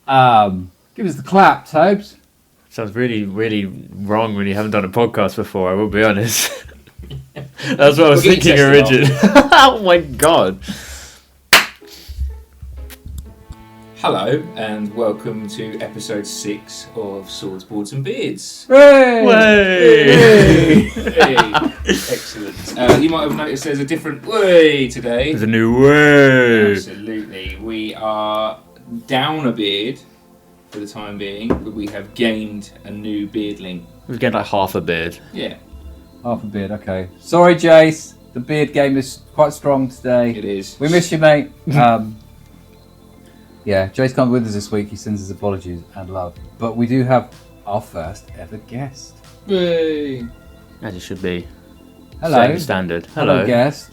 Give us the clap, Tobes. Sounds really, really wrong when you haven't done a podcast before, I will be honest. That's what I was thinking originally. Oh my god. Hello and welcome to episode 6 of Swords, Boards and Beards. Way! Hey. Excellent. You might have noticed there's a different way today. There's a new way. Absolutely. We are down a beard for the time being, but we have gained a new beardling. We've gained like half a beard. Yeah. Half a beard, okay. Sorry, Jayce. The beard game is quite strong today. It is. We miss you, mate. Yeah, Jayce can't be with us this week. He sends his apologies and love. But we do have our first ever guest. Yay. As it should be. Hello. Same standard. Hello. Guest.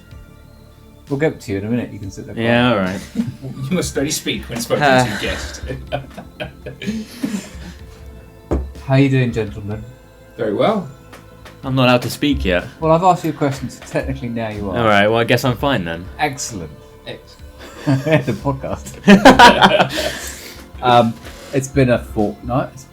We'll get to you in a minute. You can sit there. Yeah, alright. You must only speak when spoken to guest. How you doing, gentlemen? Very well. I'm not allowed to speak yet. Well, I've asked you a question, so technically now you are. Alright, well I guess I'm fine then. Excellent. Excellent. The podcast. It's been a fortnight.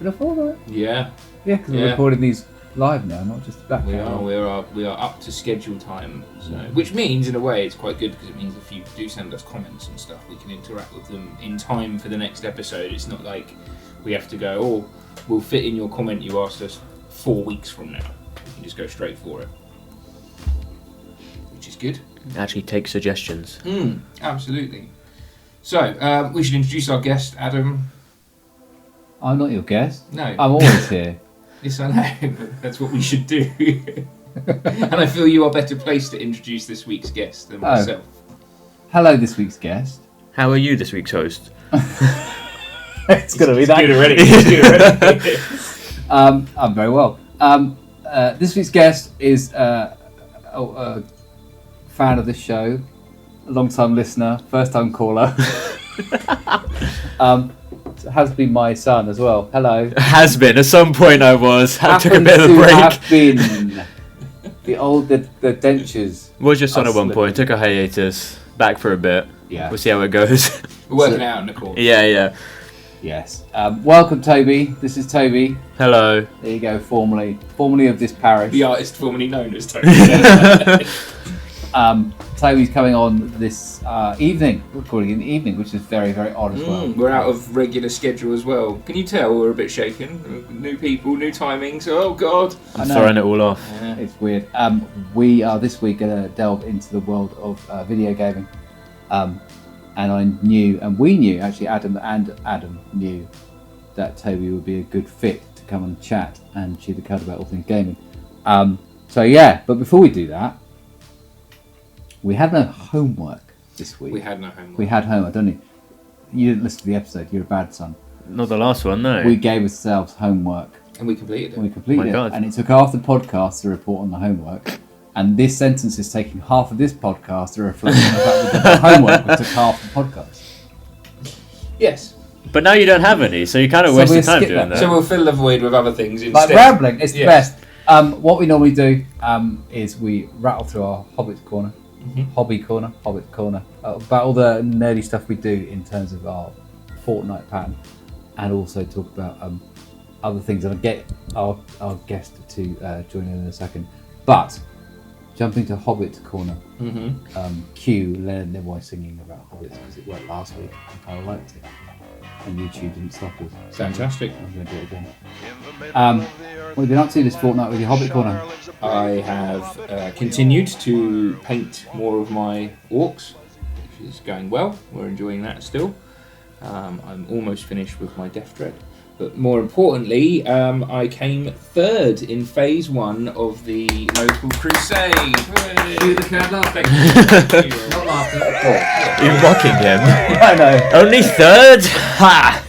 Yeah. Yeah, because we're recording these live now, not just back. We are up to schedule time, so, which means in a way it's quite good because it means if you do send us comments and stuff, we can interact with them in time for the next episode. It's not like we have to go, oh, we'll fit in your comment you asked us 4 weeks from now. We can just go straight for it, which is good. Actually take suggestions. Absolutely. So we should introduce our guest, Adam. I'm not your guest. No, I'm always here. Yes, I know. That's what we should do. And I feel you are better placed to introduce this week's guest than myself. Hello, this week's guest. How are you this week's host? It's going to be that good already. I'm very well. This week's guest is a fan of the show, a long-time listener, first-time caller. Has been my son as well. Hello. Has been. At some point I was. I took a bit of a break. Have been the dentures. Was your son at one point? Took a hiatus. Back for a bit. Yeah. We'll see how it goes. We're working out in the course. Yeah. Yes. Welcome, Toby. This is Toby. Hello. There you go. Formerly of this parish. The artist formerly known as Toby. Toby's coming on this evening, recording in the evening, which is very, very odd as well. We're out of regular schedule as well. Can you tell we're a bit shaken? New people, new timings. Oh God! I'm throwing it all off. Yeah. It's weird. We are this week going to delve into the world of video gaming. And we knew, actually, Adam knew that Toby would be a good fit to come and chat and chew the cud about all things gaming. But before we do that, we had no homework this week. We had no homework. We had homework, don't you? You didn't listen to the episode. You're a bad son. Not the last one, no. We gave ourselves homework. And we completed it. And it took half the podcast to report on the homework. And this sentence is taking half of this podcast to reflect on the fact that we did the homework, which took half the podcast. Yes. But now you don't have any, so you kind of wasted time doing that. So we'll fill the void with other things instead. Like rambling, it's the best. What we normally do is we rattle through our Hobbit Corner. Hobbit Corner, about all the nerdy stuff we do in terms of our fortnight pattern, and also talk about other things. And I'll get our guest to join in a second. But jumping to Hobbit Corner, cue Leonard Nimoy singing about hobbits because it worked last week. I kind of liked it, and YouTube didn't stop us. Fantastic. I'm going to do it again. What have you been up to this fortnight with your Hobbit Corner? I have continued to paint more of my orcs, which is going well. We're enjoying that still. I'm almost finished with my Death Dread. But more importantly, I came third in phase 1 of the local crusade. Shoot the crowd laughing. Not laughing. You're mocking him. I know. Only third? Ha!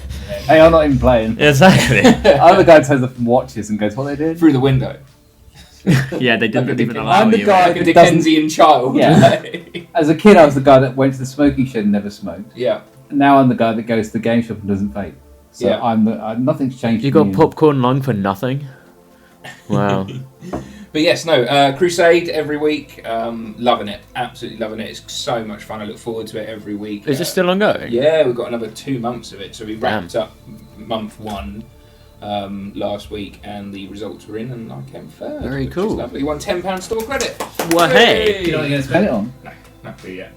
Hey, I'm not even playing. Exactly. I'm the guy who turns up and watches and goes, what they did? Through the window. Yeah, they didn't even allow I'm the you. guy Like a that doesn't... Dickensian child. Yeah. As a kid, I was the guy that went to the smoking shed and never smoked. Yeah. And now I'm the guy that goes to the game shop and doesn't vape. So Yeah. nothing's changed. You got popcorn lung for nothing? Wow. But yes, Crusade every week. Loving it. Absolutely loving it. It's so much fun. I look forward to it every week. Is it still ongoing? Yeah, we've got another 2 months of it. So we wrapped up month 1 last week, and the results were in, and I came third. Very cool. Which is lovely. You won £10 store credit. Well, hey. You know what you're going to spend it on? No, not really yet.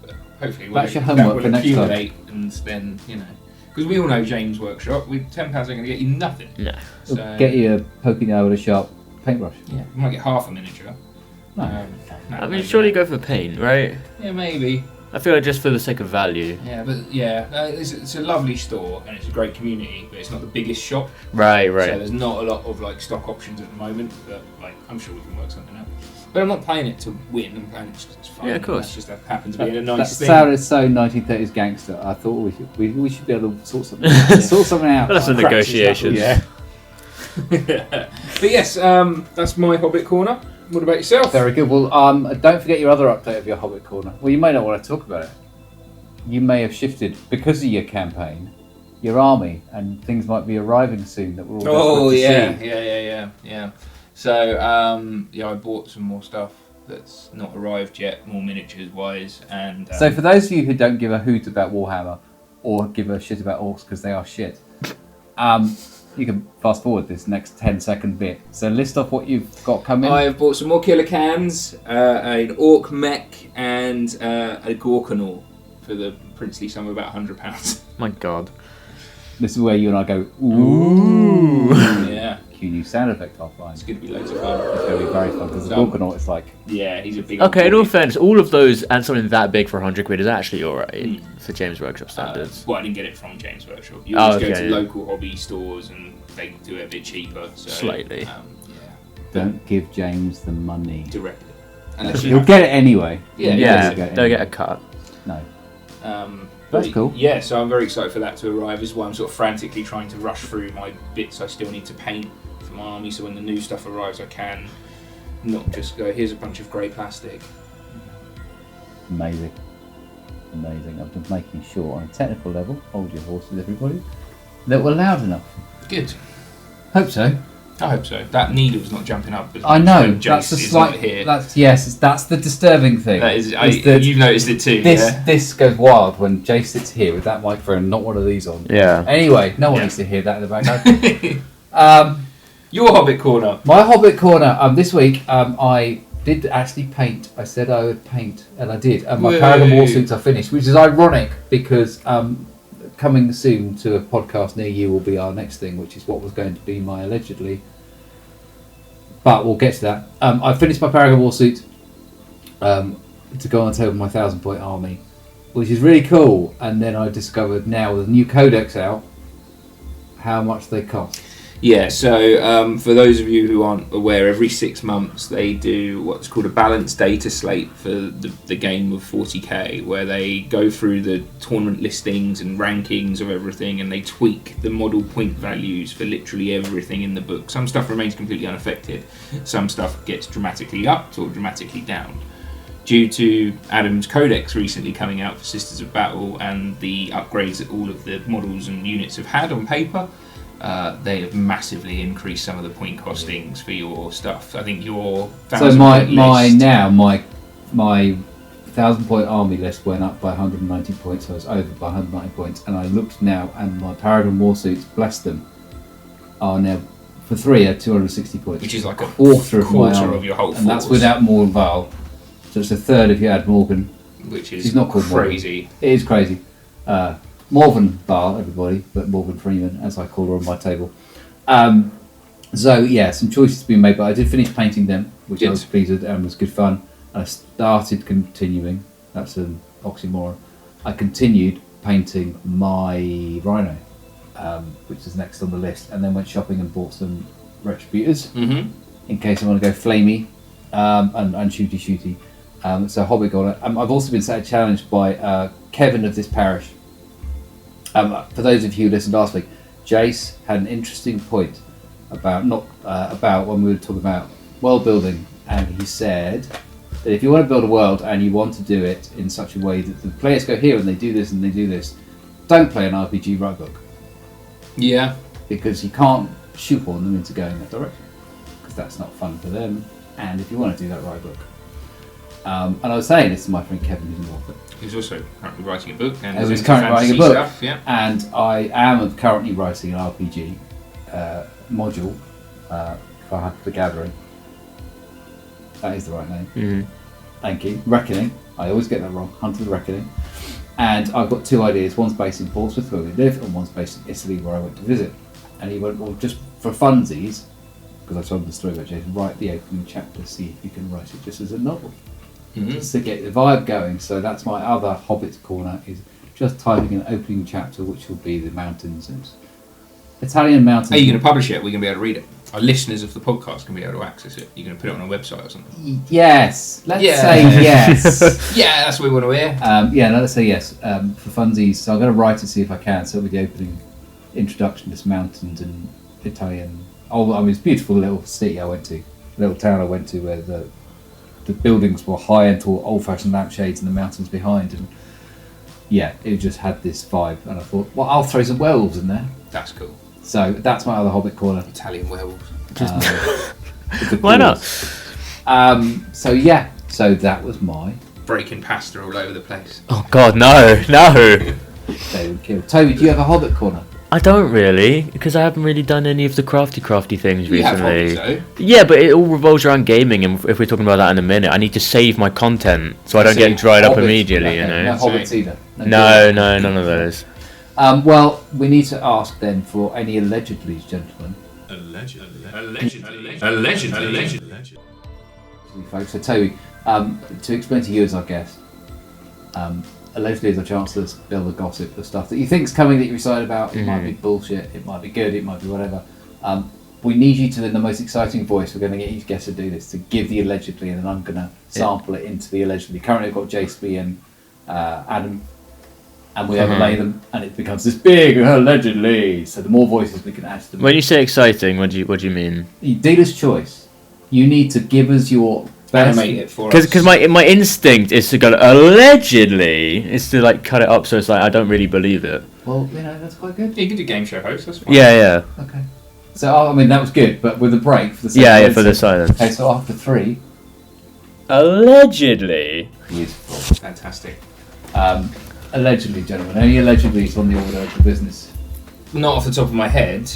But hopefully, That's your that homework will for next time. accumulate, and then because we all know James Workshop, with £10 ain't going to get you nothing. No. So, Get you a poking eye with a sharp paintbrush. Yeah, you might get half a miniature. No. I mean, surely go for paint, right? Yeah, maybe. I feel like just for the sake of value. Yeah, but it's a lovely store and it's a great community, but it's not the biggest shop. Right. So there's not a lot of like stock options at the moment, but like I'm sure we can work something out. But I'm not playing it to win. I'm playing it just 'cause it's fun. Yeah, of course. That just happens to be a nice That thing. sounded so 1930s gangster. I thought we should be able to sort something out. Sort something out. Well, that's the negotiations. Yeah. But yes, that's my Hobbit Corner. What about yourself? Very good. Well, don't forget your other update of your Hobbit Corner. Well, you may not want to talk about it. You may have shifted because of your campaign, your army, and things might be arriving soon that we're all desperate to see. Yeah. So I bought some more stuff that's not arrived yet, more miniatures wise, and So for those of you who don't give a hoot about Warhammer or give a shit about orcs because they are shit, you can fast forward this next 10-second bit. So list off what you've got coming. I have bought some more killer cans, an orc mech, and a Gorkanor for the princely sum of about £100. My God. This is where you and I go, ooh. Yeah, Cue new sound effect offline. it's going to be loads of fun. It's going to be very fun because the Done. Gorkanaut is like... Yeah, he's a big. Okay, in all fairness, all of those and something that big for 100 quid is actually alright for James Workshop standards. Well, I didn't get it from James Workshop. You Oh, always go okay, to yeah. local hobby stores and they do it a bit cheaper. So, Slightly. Yeah, Don't give James the money. directly. Unless you He'll have get it anyway. Yeah, Yeah, He'll don't get a anyway. cut. No. That's cool. Yeah, so I'm very excited for that to arrive as well. I'm sort of frantically trying to rush through my bits I still need to paint for my army, so when the new stuff arrives I can not just go, here's a bunch of grey plastic. Amazing. I'm just making sure on a technical level, hold your horses everybody, that we're loud enough. Good. Hope so. I hope so. That needle's not jumping up. As I much know, when that's Jayce the is slight... not here. That's the disturbing thing. That is, is that you've noticed it too, yeah? This goes wild when Jayce sits here with that microphone, not one of these on. Yeah. Anyway, no one Yeah. needs to hear that in the background. Your Hobbit Corner. My Hobbit Corner, this week, I did actually paint. I said I would paint, and I did. And my Woo. Paragon Warsuits are finished, which is ironic because coming soon to a podcast near you will be our next thing, which is what was going to be my allegedly. But we'll get to that. I finished my Paragon Warsuit to go on top of my 1,000-point army, which is really cool. And then I discovered now with the new codex out how much they cost. Yeah, so for those of you who aren't aware, every 6 months they do what's called a balanced data slate for the game of 40k, where they go through the tournament listings and rankings of everything, and they tweak the model point values for literally everything in the book. Some stuff remains completely unaffected, some stuff gets dramatically upped or dramatically down. Due to Adam's Codex recently coming out for Sisters of Battle and the upgrades that all of the models and units have had on paper, they have massively increased some of the point costings for your stuff. I think your 1,000-point my 1,000-point army list went up by 190 points. So I was over by 190 points, and I looked now, and my Paragon Warsuits, bless them, are now for 3 at 260 points, which is like a quarter of my army, of your whole force, and that's without Morgan Val. So it's a third if you add Morgan, which is she's not called crazy. Morgan. It is crazy. Morgan Bar, everybody, but Morgan Freeman, as I call her on my table. So yeah, some choices to be made, but I did finish painting them, which I was pleased with and was good fun. I started continuing. That's an oxymoron. I continued painting my Rhino, which is next on the list, and then went shopping and bought some Retributors in case I want to go flamey and shooty. So Hobbit Corner. I've also been challenged by Kevin of this parish. For those of you who listened last week, Jayce had an interesting point about when we were talking about world building, and he said that if you want to build a world and you want to do it in such a way that the players go here and they do this and they do this, don't play an RPG rulebook. Yeah. Because you can't shoehorn them into going that direction, because that's not fun for them, And if you want to do that, write a book. And I was saying this to my friend Kevin, who's an author. He's also currently writing a book. And he's currently writing a book. Stuff, yeah. And I am currently writing an RPG module for Hunter the Gathering. That is the right name. Mm-hmm. Thank you. Reckoning. I always get that wrong. Hunter the Reckoning. And I've got 2 ideas. One's based in Portsmouth, where we live, and one's based in Italy, where I went to visit. And he went, well, just for funsies, because I told him the story about Jayce, write the opening chapter, see if you can write it just as a novel. Just to get the vibe going. So that's my other Hobbit Corner, is just typing an opening chapter, which will be the mountains and Italian mountains. Are you going to publish it? We're going to be able to read it. Our listeners of the podcast can be able to access it. You're going to put it on a website or something? Yes. Let's say yes. Yeah, that's what we want to hear. Let's say yes. For funsies, so I'm going to write it, see if I can. So it'll be the opening introduction to mountains and Italian. It's a beautiful little city I went to, little town I went to, where the buildings were high and tall, old-fashioned lampshades, and the mountains behind, and it just had this vibe. And I thought, well, I'll throw some werewolves in there. That's cool. So that's my other Hobbit Corner. Italian werewolves. Why not? So that was my breaking pasta all over the place. Oh God, no. They would kill. Toby, do you have a Hobbit Corner? I don't really, because I haven't really done any of the crafty things recently. You have hobbies, though. Yeah, but it all revolves around gaming, and if we're talking about that in a minute, I need to save my content so I don't get dried up immediately, you know. No Hobbits either. No, none of those. Well, we need to ask then for any allegedlys, gentlemen. Allegedly. Folks. So Toby, to explain to you as our guest, allegedly is a chance to spill the gossip, the stuff that you think's coming that you're excited about. It might be bullshit, it might be good, it might be whatever. We need you to, in the most exciting voice, we're going to get each guest to do this, to give the allegedly, and then I'm going to sample it into the allegedly. Currently I've got Jayce, B and Adam, and we overlay them, and it becomes this big allegedly. So the more voices we can add to them. When you say exciting, what do you mean? Dealer's choice. You need to give us your best. Animate it for us. Because my instinct is to go allegedly, is to like cut it up so it's like I don't really believe it. Well, that's quite good. Yeah, you can do game show host, that's fine. Yeah. Okay. So that was good, but with a break for the silence. For the silence. Okay, so after 3. Allegedly. Beautiful. Fantastic. Allegedly, gentlemen. Any allegedlys on the order of the business? Not off the top of my head.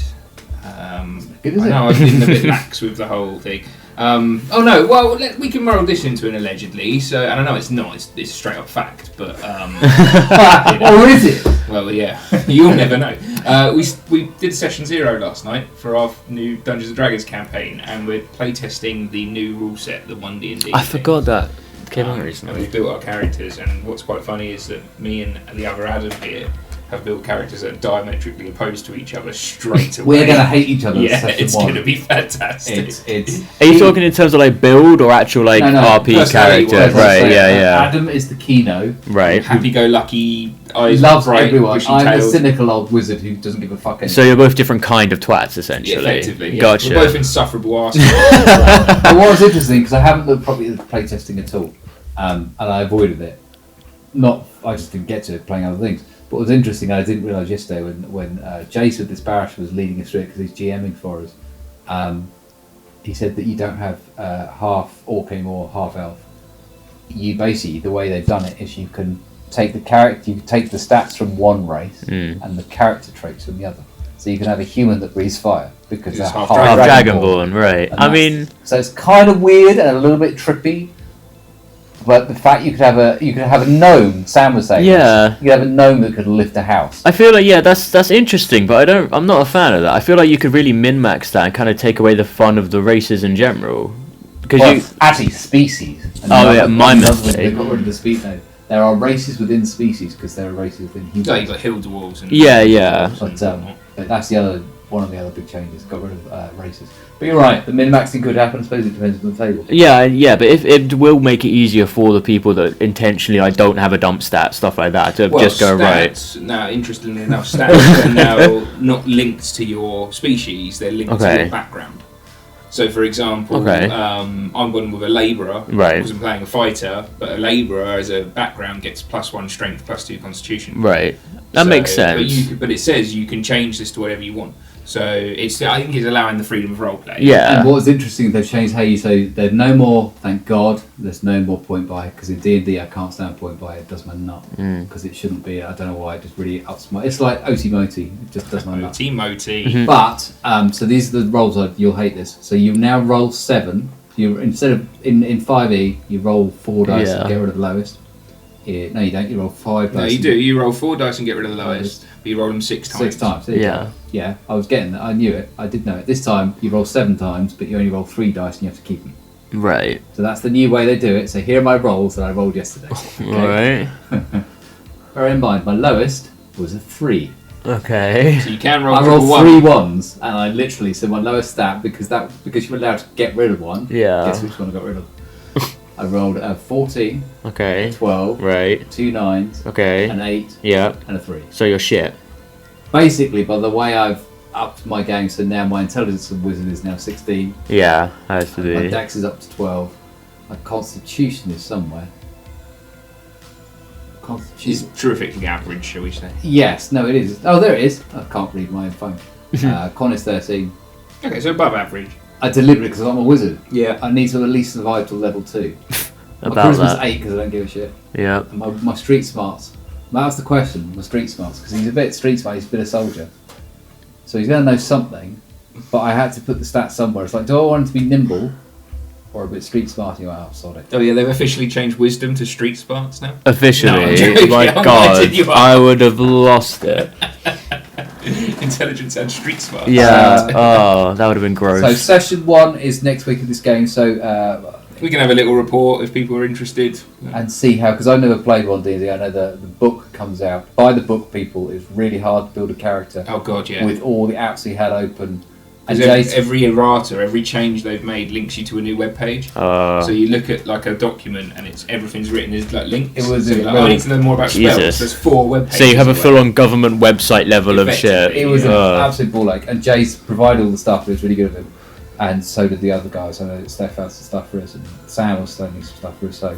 Good, is I know I've been a bit lax with the whole thing. We can roll this into an allegedly. So, and I know it's not. It's straight up fact, but or is it? Well, yeah, you'll never know. We did session 0 last night for our new Dungeons and Dragons campaign, and we're playtesting the new rule set, the 1D&D. I forgot that came out recently. And we've built our characters, and what's quite funny is that me and the other Adam here have built characters that are diametrically opposed to each other straight away. We're going to hate each other. Yeah, it's going to be fantastic. Are you talking in terms of like build or actual like RP character? Right, yeah. Adam is the Kino. Right. Happy-go-lucky, eyes loves bright, everyone. I'm the tailed. cynical old wizard who doesn't give a fuck. So you're both different kind of twats, essentially. Yeah, effectively. Gotcha. We're both insufferable arseholes. It was interesting because I haven't looked properly at the playtesting at all, and I avoided it. I just didn't get to it, playing other things. But what was interesting, I didn't realise yesterday when Jayce with this parish was leading us through it because he's GMing for us. He said that you don't have half orc or half elf. You basically, the way they've done it is you can take the stats from one race and the character traits from the other. So you can have a human that breathes fire because they're half dragonborn, right? So it's kind of weird and a little bit trippy. But the fact you could have a gnome, Sam was saying. Yeah. You could have a gnome that could lift a house. I feel like that's interesting, but I'm not a fan of that. I feel like you could really min-max that and kind of take away the fun of the races in general. Actually, species. My mistake. They got rid of the species. No, there are races within species because there are races within humans. You've got hill dwarves and But that's one of the other big changes. Got rid of races. But you're right, the min-maxing could happen. I suppose it depends on the table. Yeah, but if it will make it easier for the people that intentionally don't have a dump stat, stuff like that, to just go stats, right. Now, interestingly enough, stats are now not linked to your species; they're linked to your background. So, for example, I'm going with a labourer. Right. I wasn't playing a fighter, but a labourer as a background gets +1 strength, +2 constitution. Right. That makes sense. But it says you can change this to whatever you want. So I think it's allowing the freedom of roleplay. Yeah. And what's interesting, they've changed how you say there's no more. Thank God, there's no more point buy, because in D&D I can't stand point buy. It does my nut because it shouldn't be. I don't know why. It just really ups my. It's like Oti Moti. It just does my nut. Oti Moti. But so these are the rolls. You'll hate this. So you now roll 7. You instead of in 5e, you roll 4 dice and get rid of the lowest. No, you don't. You roll 5 dice. No, you do. You roll 4 dice and get rid of the lowest. But you roll them 6 times. 6 times. Yeah. I was getting that. I knew it. I did know it. This time you roll 7 times, but you only roll 3 dice and you have to keep them. Right. So that's the new way they do it. So here are my rolls that I rolled yesterday. Okay? Right. Bear in mind, my lowest was a 3. Okay. So you can roll. I rolled 3 1s, and I literally said my lowest stat because you're allowed to get rid of one. Yeah. Guess which one I got rid of? I rolled a 14, Okay. 12, Right. 2 9s, Okay. an 8, Yeah. and a 3. So you're shit. Basically, by the way I've upped my game, so now my intelligence of wizard is now 16. Yeah, has to My be. dex is up to 12. My constitution is somewhere. It's Constitution. terrifically average, shall we say? Yes, no, it is. Oh, there it is. I can't read my own phone. Con is 13. Okay, so above average. I deliberately, because I'm a wizard. Yeah. I need to at least survive till level 2. My About charisma's that. 8 because I don't give a shit. Yeah. And my street smarts. That's the question. My street smarts, because he's a bit street smart. He's been a soldier, so he's going to know something. But I had to put the stats somewhere. It's like, do I want him to be nimble or a bit street smarty? Oh, sorry. Oh yeah, they've officially changed wisdom to street smarts now. Officially, No, I'm joking. my I'm God, letting you up. I would have lost it. Intelligence and street smarts. Yeah. Oh, that would have been So gross. session 1 is next week of this game. So We can have a little report if people are interested. and see how, because I've never played one D&D. I know the book comes out. By the book, people, it's really hard to build a character Oh god, yeah. with all the apps he had open. And Because Jayce, every errata, every change they've made links you to a new web page. So you look at like a document and everything's written as like links. It was so a- like, I need to know more about spells. Jesus. There's 4 web pages. So you have a away. full-on government website level of shit. Effectively, it was an Oh. absolute ball ache. And Jayce provided all the stuff. It was really good of him. And so did the other guys. I know that Steph had some stuff for us, and Sam was sending some stuff for us. So,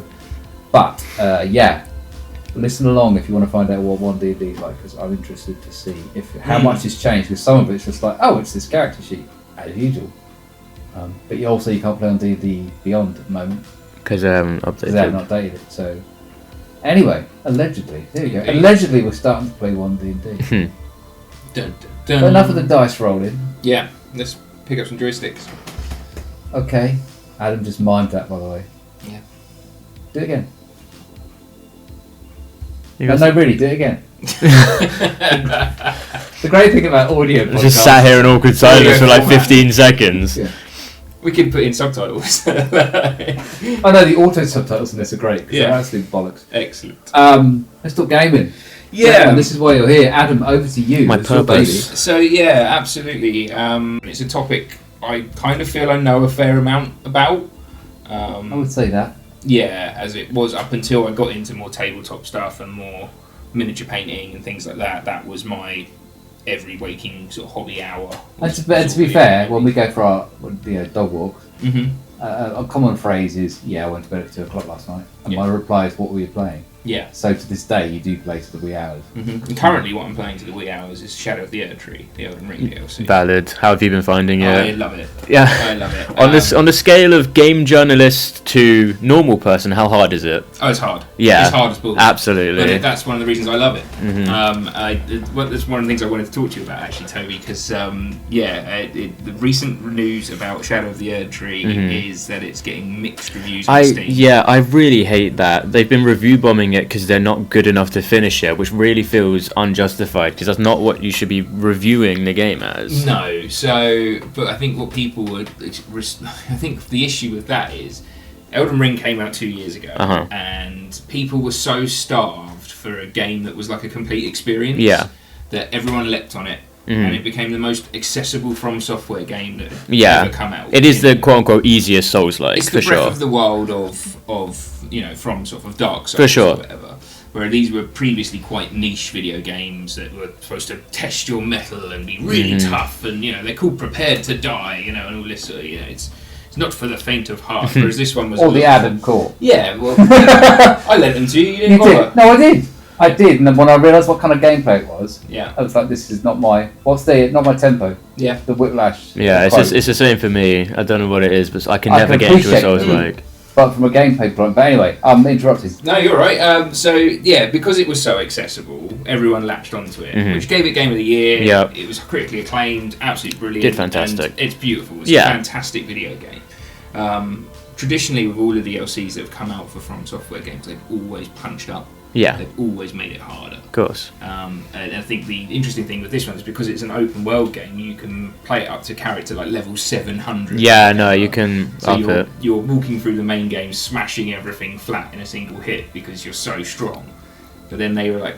but yeah, listen along if you want to find out what 1D is like, because I'm interested to see how much has changed. Because some of it's just like, oh, it's this character sheet as usual. But you can't play on D&D Beyond at the moment Because they haven't because they haven't updated. updated it. So anyway, allegedly, there you go. Indeed. Allegedly, we're starting to play 1D&D. Dun, dun, dun. But enough of the dice rolling. Yeah, let's pick up some joysticks. Okay, Adam just mimed that, by the way. Yeah. Do it again. You No, got- really, do it again. The great thing about audio podcasts... Just sat here in awkward silence for like format. 15 seconons. Yeah. We could put in subtitles. I know the auto subtitles in this are great, because Yeah. they're absolute bollocks. Excellent. Let's talk gaming. Yeah. And this is why you're here. Adam, over to you. My It's your purpose. So yeah, absolutely. It's a topic I kind of feel I know a fair amount about. baby. I would say that. Yeah, as it was up until I got into more tabletop stuff and more miniature painting and things like that. That was my every waking sort of hobby hour. And to be fair, when we go for our dog walks, hmm a common phrase is, I went to bed at 2 o'clock last night. And Yeah. my reply is, what were you playing? Yeah. So to this day, you do play to the wee hours. And currently, what I'm playing to the wee hours is Shadow of the Erdtree, the Elden Ring DLC. Valid. How have you been finding I it? love it. Yeah. I love it. On the scale of game journalist to normal person, how hard is it? Oh, it's hard. Yeah. It's hard as bull. Absolutely. But that's one of the reasons I love it. Mhm. That's one of the things I wanted to talk to you about, actually, Toby, because the recent news about Shadow of the Erdtree Mhm. is that it's getting mixed reviews on Steam. I really hate that. They've been review bombing it because they're not good enough to finish it, which really feels unjustified because that's not what you should be reviewing the game as. No, but I think what people would, I think the issue with that is, Elden Ring came out 2 years ago, Uh-huh. and people were so starved for a game that was like a complete experience, Yeah. that everyone leapt on it, Mhm. and it became the most accessible From Software game that had Yeah. ever come out. It is the quote-unquote easiest Souls-like, It's for the Breath sure. of the Wild of From sort of Dark Souls For sure. or whatever. Where these were previously quite niche video games that were supposed to test your metal and be really Mhm. tough, and they're called Prepared to Die, and all this. It's not for the faint of heart. Whereas this one was. Or the Adam call. Yeah, well, I lent them to you. You You didn't bother. did. No, I did. I did, and then when I realised what kind of gameplay it was, Yeah. I was like, "This is not my not my tempo." Yeah. The whiplash. Yeah, quote. it's the same for me. I don't know what it is, but I can I never can get into a appreciate Souls it. like. But from a gameplay point. But anyway, I'm interrupted. No, you're right. So yeah, because it was so accessible, everyone latched onto it, which gave it Game of the Year. Yeah. It was critically acclaimed, absolutely brilliant. Did fantastic. And it's beautiful. It's Yeah. a fantastic video game. Traditionally, with all the DLCs that have come out for From Software games, they've always punched up. Yeah, They've always made it harder. of course. And I think the interesting thing with this one is because it's an open world game, you can play it up to character like level 700. Yeah, no, you can So up it. you're walking through the main game, smashing everything flat in a single hit because you're so strong. But then they were like,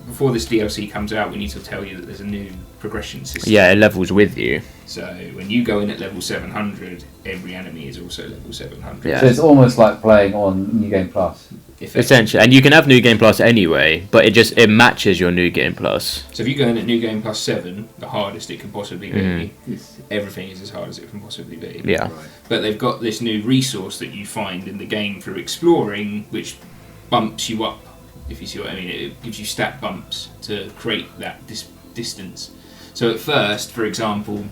before this DLC comes out, we need to tell you that there's a new progression system. Yeah, it levels with you. So when you go in at level 700, every enemy is also level 700. Yeah. So it's almost like playing on New Game Plus. Essentially, and you can have New Game Plus anyway, but it matches your New Game Plus. So if you go in at New Game Plus 7, the hardest it can possibly be, everything is as hard as it can possibly be. Yeah. But they've got this new resource that you find in the game through exploring, which bumps you up, if you see what I mean. It gives you stat bumps to create that distance. So at first, for example,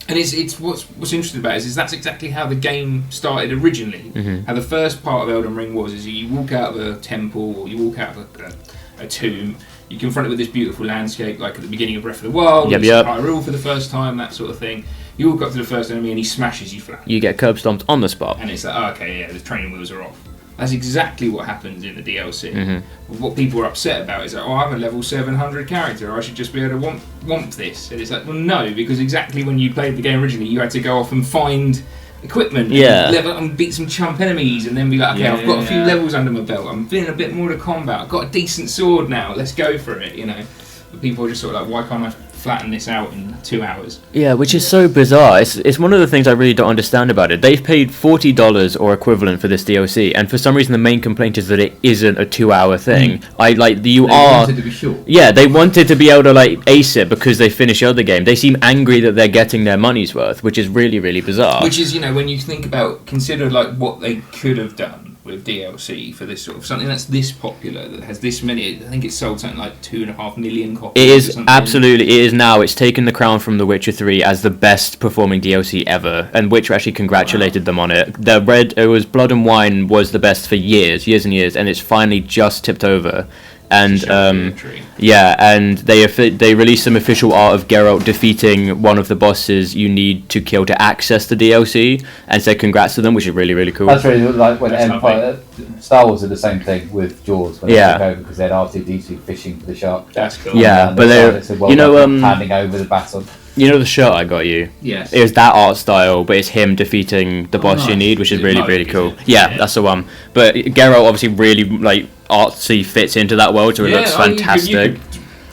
and it's what's interesting about it is that's exactly how the game started originally. How the first part of Elden Ring was is you walk out of a temple or you walk out of a tomb, you confront it with this beautiful landscape like at the beginning of Breath of the Wild, you see Hyrule for the first time, that sort of thing. You walk up to the first enemy and he smashes you flat. You get curb stomped on the spot. And it's like, oh, okay, yeah, the training wheels are off. That's exactly what happens in the DLC. What people are upset about is that, oh, I'm a level 700 character, I should just be able to womp this. And it's like, well, no, because exactly when you played the game originally, you had to go off and find equipment, and level up and beat some chump enemies, and then be like, okay, I've got a few levels under my belt, I'm feeling a bit more to combat, I've got a decent sword now, let's go for it, you know. But people are just sort of like, why can't I flatten this out in 2 hours? Yeah, which is so bizarre. It's one of the things I really don't understand about it. They've paid $40 or equivalent for this DLC, and for some reason the main complaint is that it isn't a 2-hour thing. They wanted to be short. Yeah, they wanted to be able to like ace it because they finished the other game. They seem angry that they're getting their money's worth, which is really, really bizarre. Which is, you know, when you think about, consider like what they could have done with DLC for this sort of something that's this popular, that has this many. I think it's sold something like 2.5 million copies. It is absolutely. It is now. It's taken the crown from The Witcher 3 as the best performing DLC ever, and Witcher actually congratulated them on it. It was Blood and Wine was the best for years and years, and it's finally just tipped over. And and they released some official art of Geralt defeating one of the bosses you need to kill to access the DLC, and said congrats to them, which is really, really cool. That's really like when Empire, Star Wars did the same thing with Jaws when they took over because they had R2-D2 fishing for the shark. That's cool. Yeah, but handing over the baton. You know the shirt I got you? Yes. It was that art style, but it's him defeating the boss you need, which is really, really cool. Yeah, that's the one. But Geralt obviously really like artsy fits into that world, so it looks fantastic. You could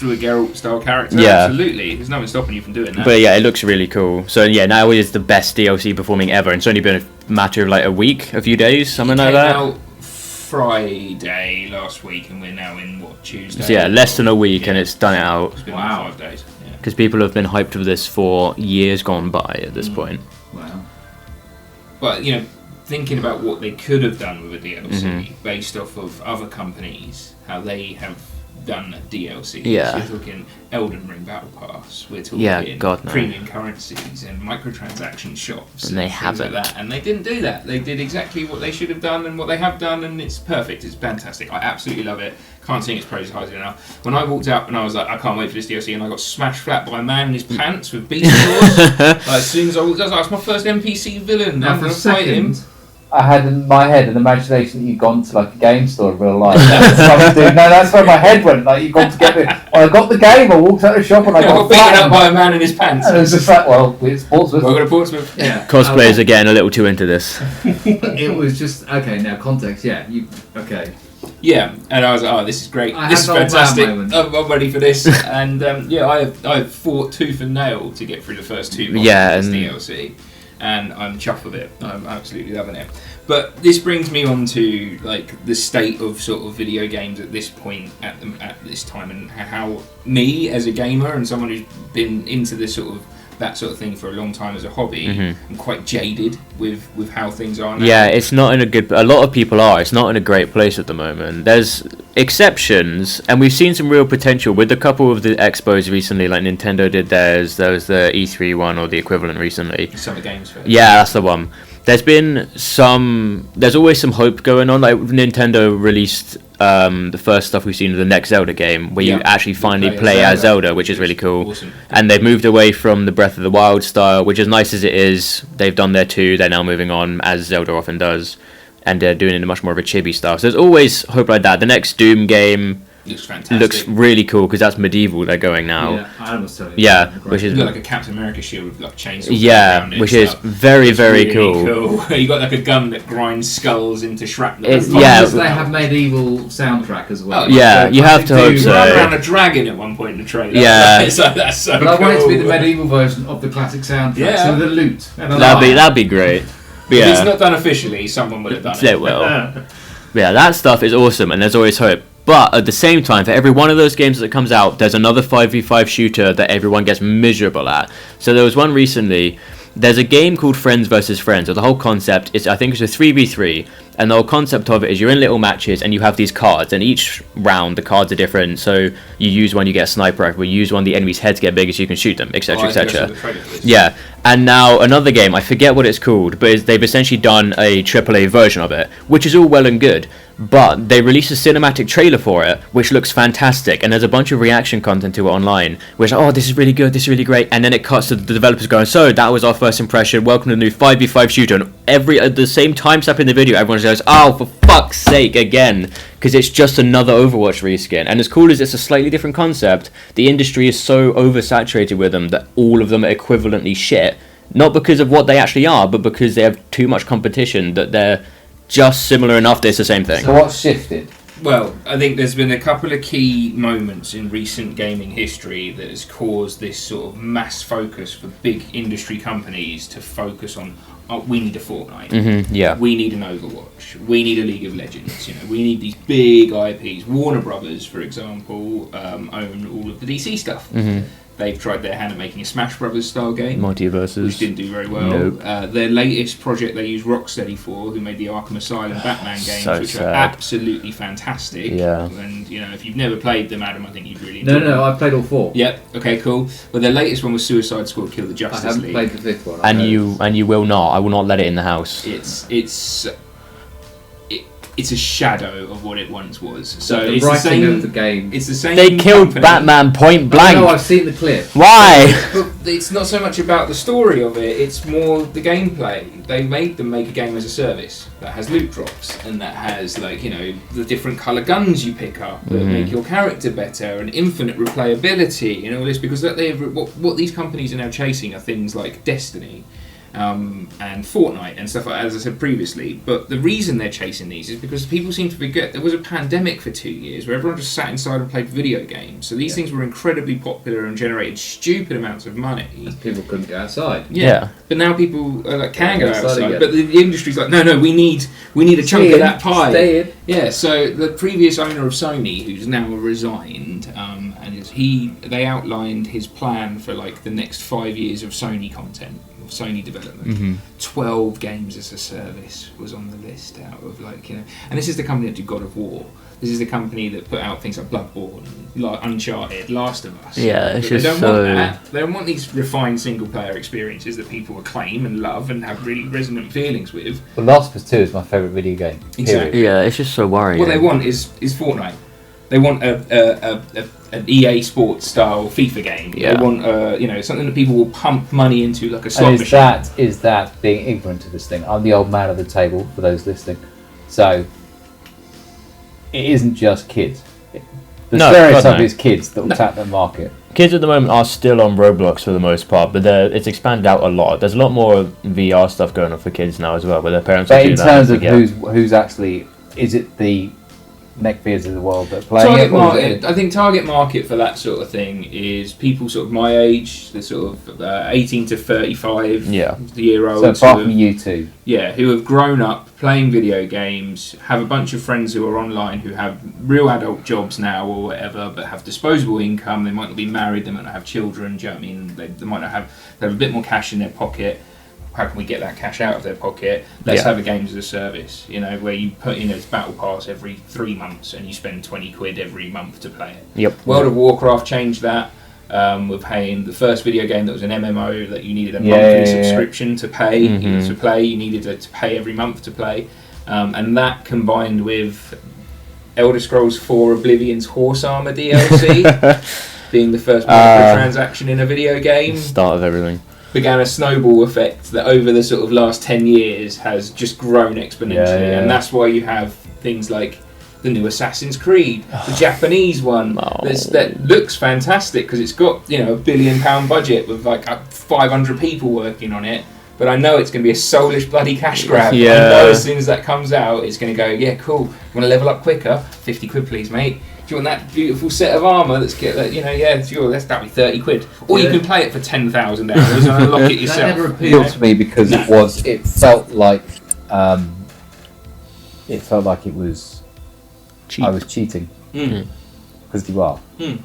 do a Geralt style character. Yeah. Absolutely. There's nothing stopping you from doing that. But yeah, it looks really cool. So yeah, now it is the best DLC performing ever, and it's only been a matter of like a few days, something like that. Out Friday last week, and we're now in Tuesday. So yeah, less than a week, and it's done it out. It's been 5 days. Because people have been hyped for this for years gone by at this point. Wow. But, you know, thinking about what they could have done with a DLC based off of other companies, how they have done DLC. Yeah. So we're talking Elden Ring Battle Pass, we're talking premium currencies and microtransaction shops and they haven't. Like that. And they didn't do that. They did exactly what they should have done and what they have done, and it's perfect. It's fantastic. I absolutely love it. Can't sing its praises highly enough. When I walked out and I was like, I can't wait for this DLC, and I got smashed flat by a man in his pants with beast claws. As soon as I walked out, I was like, that's my first NPC villain. Now I'm for a going to fight him. second, I had in my head an imagination that you'd gone to like a game store in real life. That's where my head went. Like you'd gone to get the. I got the game. I walked out of the shop and I got beaten up by a man in his pants. And it was just like, well, it's Portsmouth. Welcome to Portsmouth. yeah. Cosplayers are getting a little too into this. It was just okay. Now context. Yeah. Okay. Yeah, and I was like, oh, this is great. I This is had that fantastic. moment. I'm ready for this. And I fought tooth and nail to get through the first two bosses of this DLC. And I'm chuffed with it. I'm absolutely loving it. But this brings me on to like the state of sort of video games at this point, at this time, and how me as a gamer and someone who's been into this sort of that sort of thing for a long time as a hobby. I'm quite jaded with how things are now. Yeah, it's not in a good... A lot of people are. It's not in a great place at the moment. There's exceptions, and we've seen some real potential with a couple of the expos recently, like Nintendo did theirs. There was the E3 one, or the equivalent recently. Summer Games Fair. Yeah, that's the one. There's been some... There's always some hope going on. Like, Nintendo released the first stuff we've seen of the next Zelda game, where you actually finally play as Zelda, which is really cool. Awesome. And they've moved away from the Breath of the Wild style, which as nice as it is, they've done their 2, they're now moving on, as Zelda often does, and they're doing it in a much more of a chibi style. So there's always hope like that. The next Doom game looks fantastic. Looks really cool, because that's medieval they're going now. Yeah, I was telling you. Yeah, which is... You got like a Captain America shield with like chainsaws. Yeah, which is very, very cool. You got like a gun that grinds skulls into shrapnel. Yeah, they have medieval soundtrack as well. Yeah, you have to hope so. Run around a dragon at one point in the trailer. Yeah, that's so but I want it to be the medieval version of the classic soundtrack. Yeah, so the lute. That'd be great. But if it's not done officially, someone would have done it. It will. Yeah, that stuff is awesome, and there's always hope. But at the same time, for every one of those games that comes out, there's another 5v5 shooter that everyone gets miserable at. So there was one recently. There's a game called Friends vs. Friends, or the whole concept is, I think it's a 3v3, and the whole concept of it is you're in little matches and you have these cards, and each round the cards are different. So you use one, you get a sniper rifle, you use one, the enemy's heads get bigger so you can shoot them, etc, etc. Yeah, and now another game, I forget what it's called, but they've essentially done a AAA version of it, which is all well and good. But they released a cinematic trailer for it, which looks fantastic, and there's a bunch of reaction content to it online, which is like, oh, this is really good, this is really great, and then it cuts to the developers going, so that was our first impression, welcome to the new 5v5 shooter, and at the same time step in the video, everyone goes, oh, for fuck's sake, again, because it's just another Overwatch reskin, and as cool as it's a slightly different concept, the industry is so oversaturated with them that all of them are equivalently shit, not because of what they actually are, but because they have too much competition that they're just similar enough that it's the same thing. So what's shifted? Well, I think there's been a couple of key moments in recent gaming history that has caused this sort of mass focus for big industry companies to focus on, oh, we need a Fortnite, yeah, we need an Overwatch, we need a League of Legends, we need these big IPs. Warner Brothers, for example, own all of the DC stuff. They've tried their hand at making a Smash Brothers style game, Multiverses, which didn't do very well. Nope. Their latest project they used Rocksteady for, who made the Arkham Asylum Batman games, so which sad. are absolutely fantastic. Yeah. And if you've never played them, Adam, I think you'd really enjoy them. No, I've played all 4. Yep. Okay. Cool. Well, their latest one was Suicide Squad: Kill the Justice I haven't League. played the 5th one. And you will not. I will not let it in the house. It's a shadow of what it once was. So the it's writing the same. of the game. It's the same. They killed company. Batman point blank. No, I've seen the clip. Why? But it's not so much about the story of it, it's more the gameplay. They made them make a game as a service that has loot drops and that has, the different colour guns you pick up that make your character better and infinite replayability and all this, because what these companies are now chasing are things like Destiny and Fortnite and stuff like that, as I said previously. But the reason they're chasing these is because people seem to forget there was a pandemic for 2 years where everyone just sat inside and played video games. So these things were incredibly popular and generated stupid amounts of money. People couldn't go outside. Yeah. But now people can go outside. Again. But the industry's like, no, we need a chunk of that pie. Stay in. Yeah. So the previous owner of Sony, who's now resigned, they outlined his plan for the next 5 years of Sony content. Sony development. 12 games as a service was on the list out of and this is the company that do God of War. This is the company that put out things like Bloodborne, Uncharted, Last of Us. Yeah, it's just want so... that. They don't want these refined single player experiences that people acclaim and love and have really resonant feelings with. Well, Last of Us 2 is my favourite video game. Exactly. Yeah, it's just so worrying. What they want is Fortnite. They want an EA Sports style FIFA game. Yeah. They want something that people will pump money into, like a slot And machine. is that being ignorant to this thing? I'm the old man of the table for those listening. So it isn't just kids. The stereotype is kids that will tap the market. Kids at the moment are still on Roblox for the most part, but it's expanded out a lot. There's a lot more VR stuff going on for kids now as well, where their parents. But in terms of who's actually, is it the neckbeards of the world that are playing Target it. market. I think target market for that sort of thing is people sort of my age, the sort of 18 to 35 year olds. So apart from you two. Yeah, who have grown up playing video games, have a bunch of friends who are online who have real adult jobs now or whatever, but have disposable income. They might not be married, they might not have children. Do you know what I mean? They might not have. They have a bit more cash in their pocket. How can we get that cash out of their pocket? Let's have a games as a service, where you put in a battle pass every 3 months and you spend 20 quid every month to play it. Yep. World of Warcraft changed that. We're paying the first video game that was an MMO that you needed a monthly subscription to pay. To play, you needed to pay every month to play. And that combined with Elder Scrolls 4 Oblivion's Horse Armor DLC being the first microtransaction in a video game. Start of everything. Began a snowball effect that over the sort of last 10 years has just grown exponentially, and that's why you have things like the new Assassin's Creed, the Japanese one that looks fantastic because it's got a £1 billion budget with like 500 people working on it, but I know it's going to be a soulish bloody cash grab. I know as soon as that comes out it's going to go, yeah, cool, you want to level up quicker, 50 quid please mate. Do you want that beautiful set of armour that's sure, that'll be 30 quid. Or you can play it for 10,000 hours and unlock it yourself. That never appealed to me because it felt like it was cheap. I was cheating. Because you are. You're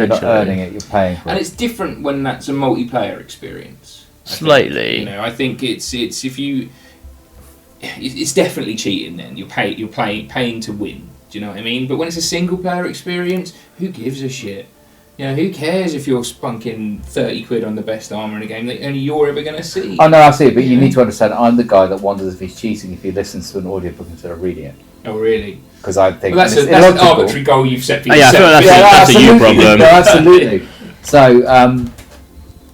not earning it, you're paying for it. And it's different when that's a multiplayer experience. Slightly. I think it's if you it's definitely cheating then. You're paying to win. Do you know what I mean? But when it's a single player experience, who gives a shit? Who cares if you're spunking 30 quid on the best armour in a game that only you're ever going to see? Oh no, I see, but you need to understand I'm the guy that wonders if he's cheating if he listens to an audiobook instead of reading it. Oh really? Because I think that's an arbitrary goal you've set for yourself. I feel like that's a you problem. No, absolutely. So,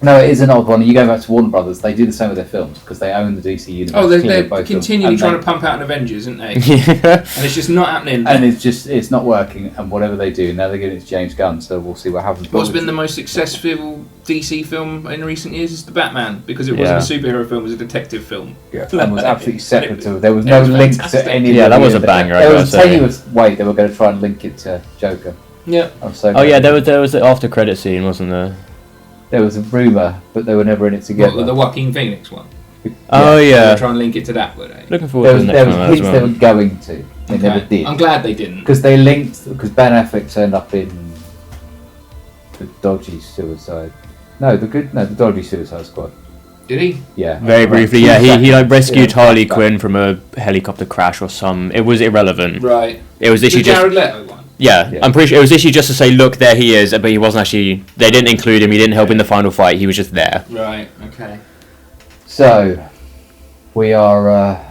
no, it is an odd one. And you go back to Warner Brothers, they do the same with their films because they own the DC universe. Oh, they're continually trying to pump out an Avengers, aren't they? And it's just not happening. And it's not working. And whatever they do, now they're giving it to James Gunn, so we'll see what happens. What's been the most successful DC film in recent years is The Batman, because it wasn't a superhero film, it was a detective film. Yeah, and was absolutely separate to it. There was no link to any of that was a banger. There was a tenuous way they were going to try and link it to Joker. Yeah. There was the after credit scene, wasn't there? There was a rumour, but they were never in it together. The Joaquin Phoenix one? Oh, yeah. They were trying to link it to that, were they? Looking forward to the next one. There was hints they were going to. They never did. I'm glad they didn't. Because they linked, because Ben Affleck turned up in the dodgy Suicide. The dodgy Suicide Squad. Did he? Yeah. Very briefly, yeah. He rescued Harley Quinn from a helicopter crash or some. It was irrelevant. Right. It was literally the Jared Leto one. Yeah, I'm pretty sure it was literally just to say, look, there he is, but he wasn't actually. They didn't include him. He didn't help in the final fight. He was just there. Right. Okay. So, we are.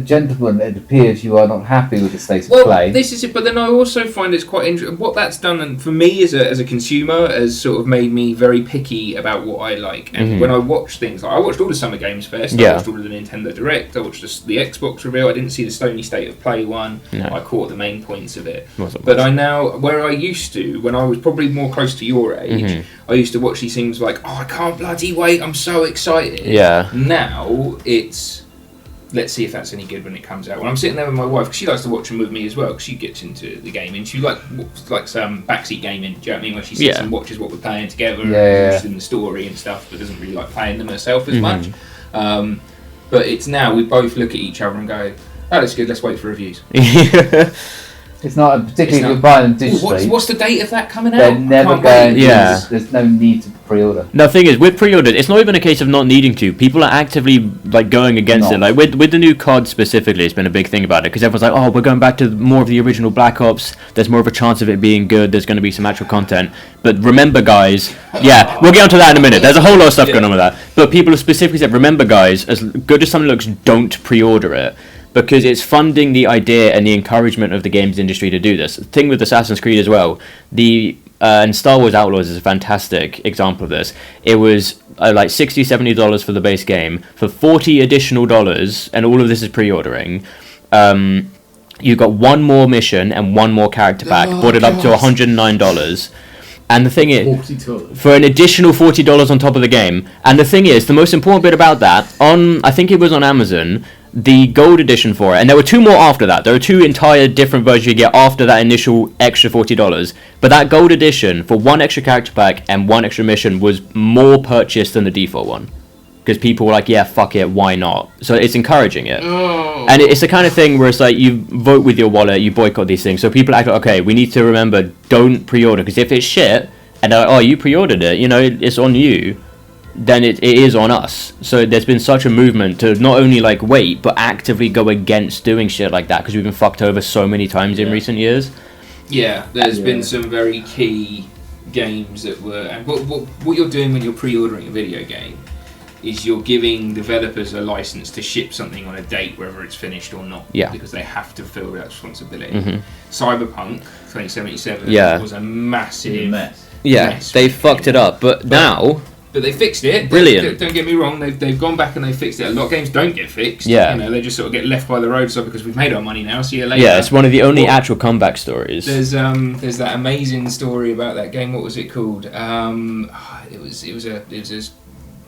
Gentlemen, it appears you are not happy with the state of play. This is it, but then I also find it's quite interesting. What that's done, and for me as a consumer, has sort of made me very picky about what I like. And when I watch things, like I watched all the Summer Games Fest, I watched all of the Nintendo Direct, I watched the Xbox reveal. I didn't see the Sony State of Play one. No. I caught the main points of it. But I now, where I used to, when I was probably more close to your age, I used to watch these things like, oh, I can't bloody wait, I'm so excited. Yeah. Now it's, let's see if that's any good when it comes out. When I'm sitting there with my wife, because she likes to watch them with me as well, because she gets into the gaming. She likes some backseat gaming, do you know what I mean? Where she sits and watches what we're playing together, and interested in the story and stuff, but doesn't really like playing them herself as much. But it's now, we both look at each other and go, oh, that's good, let's wait for reviews. It's not, particularly if you're buying them digitally. What's the date of that coming out? They're never going to. Yeah. There's no need to pre-order. No, the thing is, with pre-order, it's not even a case of not needing to. People are actively going against it. Like with the new COD specifically, it's been a big thing about it because everyone's like, oh, we're going back to more of the original Black Ops. There's more of a chance of it being good. There's going to be some actual content. But remember, guys, we'll get onto that in a minute. There's a whole lot of stuff going on with that. But people have specifically said, remember, guys, as good as something looks, don't pre-order it. Because it's funding the idea and the encouragement of the games industry to do this. The thing with Assassin's Creed as well, and Star Wars Outlaws is a fantastic example of this. It was like $60, $70 for the base game. For $40 additional, and all of this is pre-ordering, you got one more mission and one more character pack, brought it up to $109. And the thing is, for an additional $40 on top of the game. And the thing is, the most important bit about that, I think it was on Amazon, the gold edition for it, and there were 2 more after that. There were 2 entire different versions you get after that initial extra $40. But that gold edition for 1 extra character pack and 1 extra mission was more purchased than the default one. Because people were like, yeah, fuck it, why not? So it's encouraging it. Oh. And it's the kind of thing where it's like, you vote with your wallet, you boycott these things. So people act like, okay, we need to remember, don't pre-order. Because if it's shit, and they're like, oh, you pre-ordered it, you know, it's on you, then it is on us. So there's been such a movement to not only like wait, but actively go against doing shit like that. Because we've been fucked over so many times in recent years. Yeah, there's been some very key games that were... And what you're doing when you're pre-ordering a video game is you're giving developers a license to ship something on a date, whether it's finished or not. Yeah. Because they have to fulfill that responsibility. Mhm. Cyberpunk 2077 was a massive mess. Yeah, mess they when it fucked came it out. up. But now... But they fixed it. Brilliant. Don't get me wrong. They've gone back and they fixed it. A lot of games don't get fixed. Yeah. You know, they just sort of get left by the roadside because we've made our money now. See you later. Yeah, it's one of the only actual comeback stories. There's that amazing story about that game. What was it called? It was a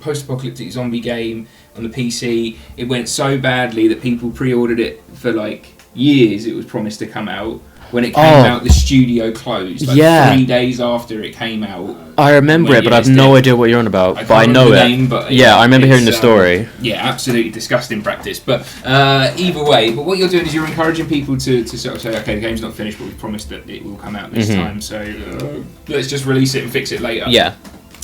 post-apocalyptic zombie game on the PC. It went so badly that people pre-ordered it for like years. It was promised to come out. When it came out, the studio closed. Like 3 days after it came out. I remember it, but I've no idea what you're on about. But I know it. Name, but yeah, I remember hearing the story. Yeah, absolutely disgusting practice. But either way, but what you're doing is you're encouraging people to sort of say, okay, the game's not finished, but we promised that it will come out this time, so let's just release it and fix it later. Yeah.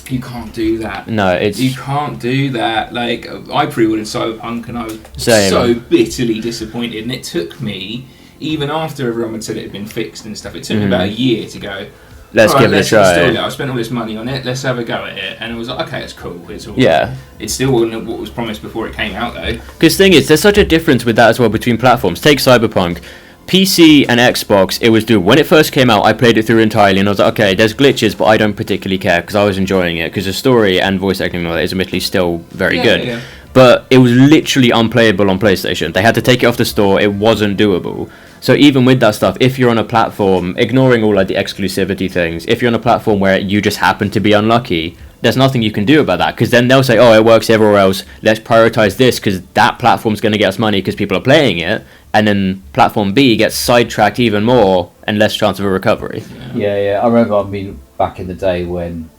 You can't do that. No, You can't do that. Like, I pre-ordered Cyberpunk and I was Same. so bitterly disappointed, and it took me, even after everyone had said it had been fixed and stuff, it took me about a year to go, let's give it a try. I spent all this money on it, let's have a go at it. And it was like, okay, it's cool. It's all Yeah. It still wasn't what was promised before it came out, though. Because the thing is, there's such a difference with that as well between platforms. Take Cyberpunk. PC and Xbox, it was when it first came out, I played it through entirely and I was like, okay, there's glitches, but I don't particularly care because I was enjoying it because the story and voice acting is admittedly still very good. Yeah. But it was literally unplayable on PlayStation. They had to take it off the store. It wasn't doable. So even with that stuff, if you're on a platform, ignoring all like the exclusivity things, if you're on a platform where you just happen to be unlucky, there's nothing you can do about that because then they'll say, oh, it works everywhere else. Let's prioritize this because that platform's going to get us money because people are playing it. And then platform B gets sidetracked even more and less chance of a recovery. Yeah. I remember back in the day when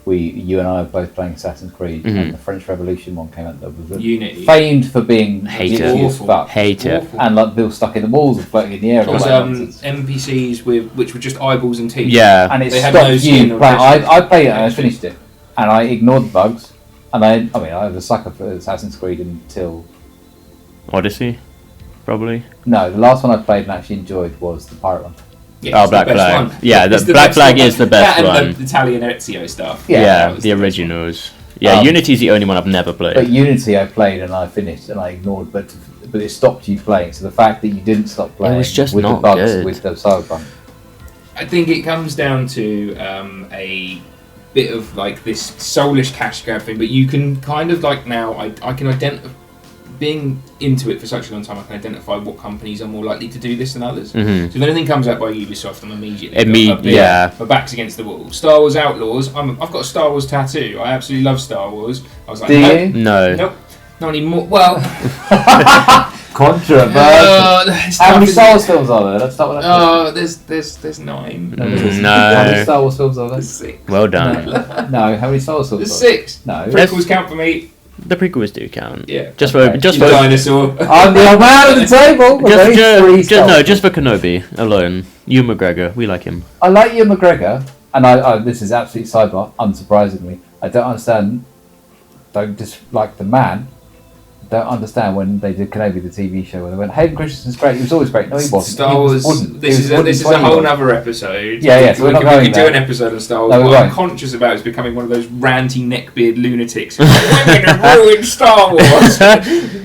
you and I were both playing Assassin's Creed and the French Revolution one came out that was Unity. famed for being Hate glitchy as it. fuck. Hate it. And like they were stuck in the walls and floating in the air. It and was all that nonsense. NPCs which were just eyeballs and teeth. Yeah. And it They had stopped no skin you or playing. texture. I played it and I finished it. And I ignored the bugs. And I was a sucker for Assassin's Creed until... Odyssey, probably. No, the last one I played and actually enjoyed was the pirate one. Yeah, Oh, it's Black the best Flag. one. Yeah, It's the Black best Flag one. is the best that one. and the Italian Ezio stuff. Yeah, Yeah, that was the best originals. Yeah, Unity's the only one I've never played. But Unity I played and I finished and I ignored, but it stopped you playing. So the fact that you didn't stop playing was just with not the bugs good. with the Cyberpunk. I think it comes down to a bit of like this soulish cash grab thing, but you can kind of like now I can identify, being into it for such a long time, I can identify what companies are more likely to do this than others. Mhm. So if anything comes out by Ubisoft, I'm immediately yeah. my back's against the wall. Star Wars Outlaws, I've got a Star Wars tattoo. I absolutely love Star Wars. I was like, Do nope, you? No. nope, not anymore. Well, Controversial. it's How tough, many isn't Star it? Wars films are there? Let's start with that. Oh, there's 9. No, there isn't. No. How many Star Wars films are there? There's 6. Well done. No, how many Star Wars films There's are there? 6. No. Prequels count for me. The prequels do count. Yeah. Just Okay. for just You for dinosaur. I'm the old man at the table. With only three Star Wars. just for Kenobi alone. Ewan McGregor, we like him. I like Ewan McGregor, and I this is absolute sidebar, unsurprisingly. I don't understand, don't dislike the man. Don't understand when they did Kenobi, the TV show, where they went, Hayden Christensen's great, he was always great. No, he wasn't. Star He was Wars. wooden. This He is was a, this is a wooden whole 20. other episode. Yeah, so we're not we going could do there. an episode on Star Wars. No, we what I'm won't. conscious about is becoming one of those ranty neckbeard lunatics. Women have ruined Star Wars.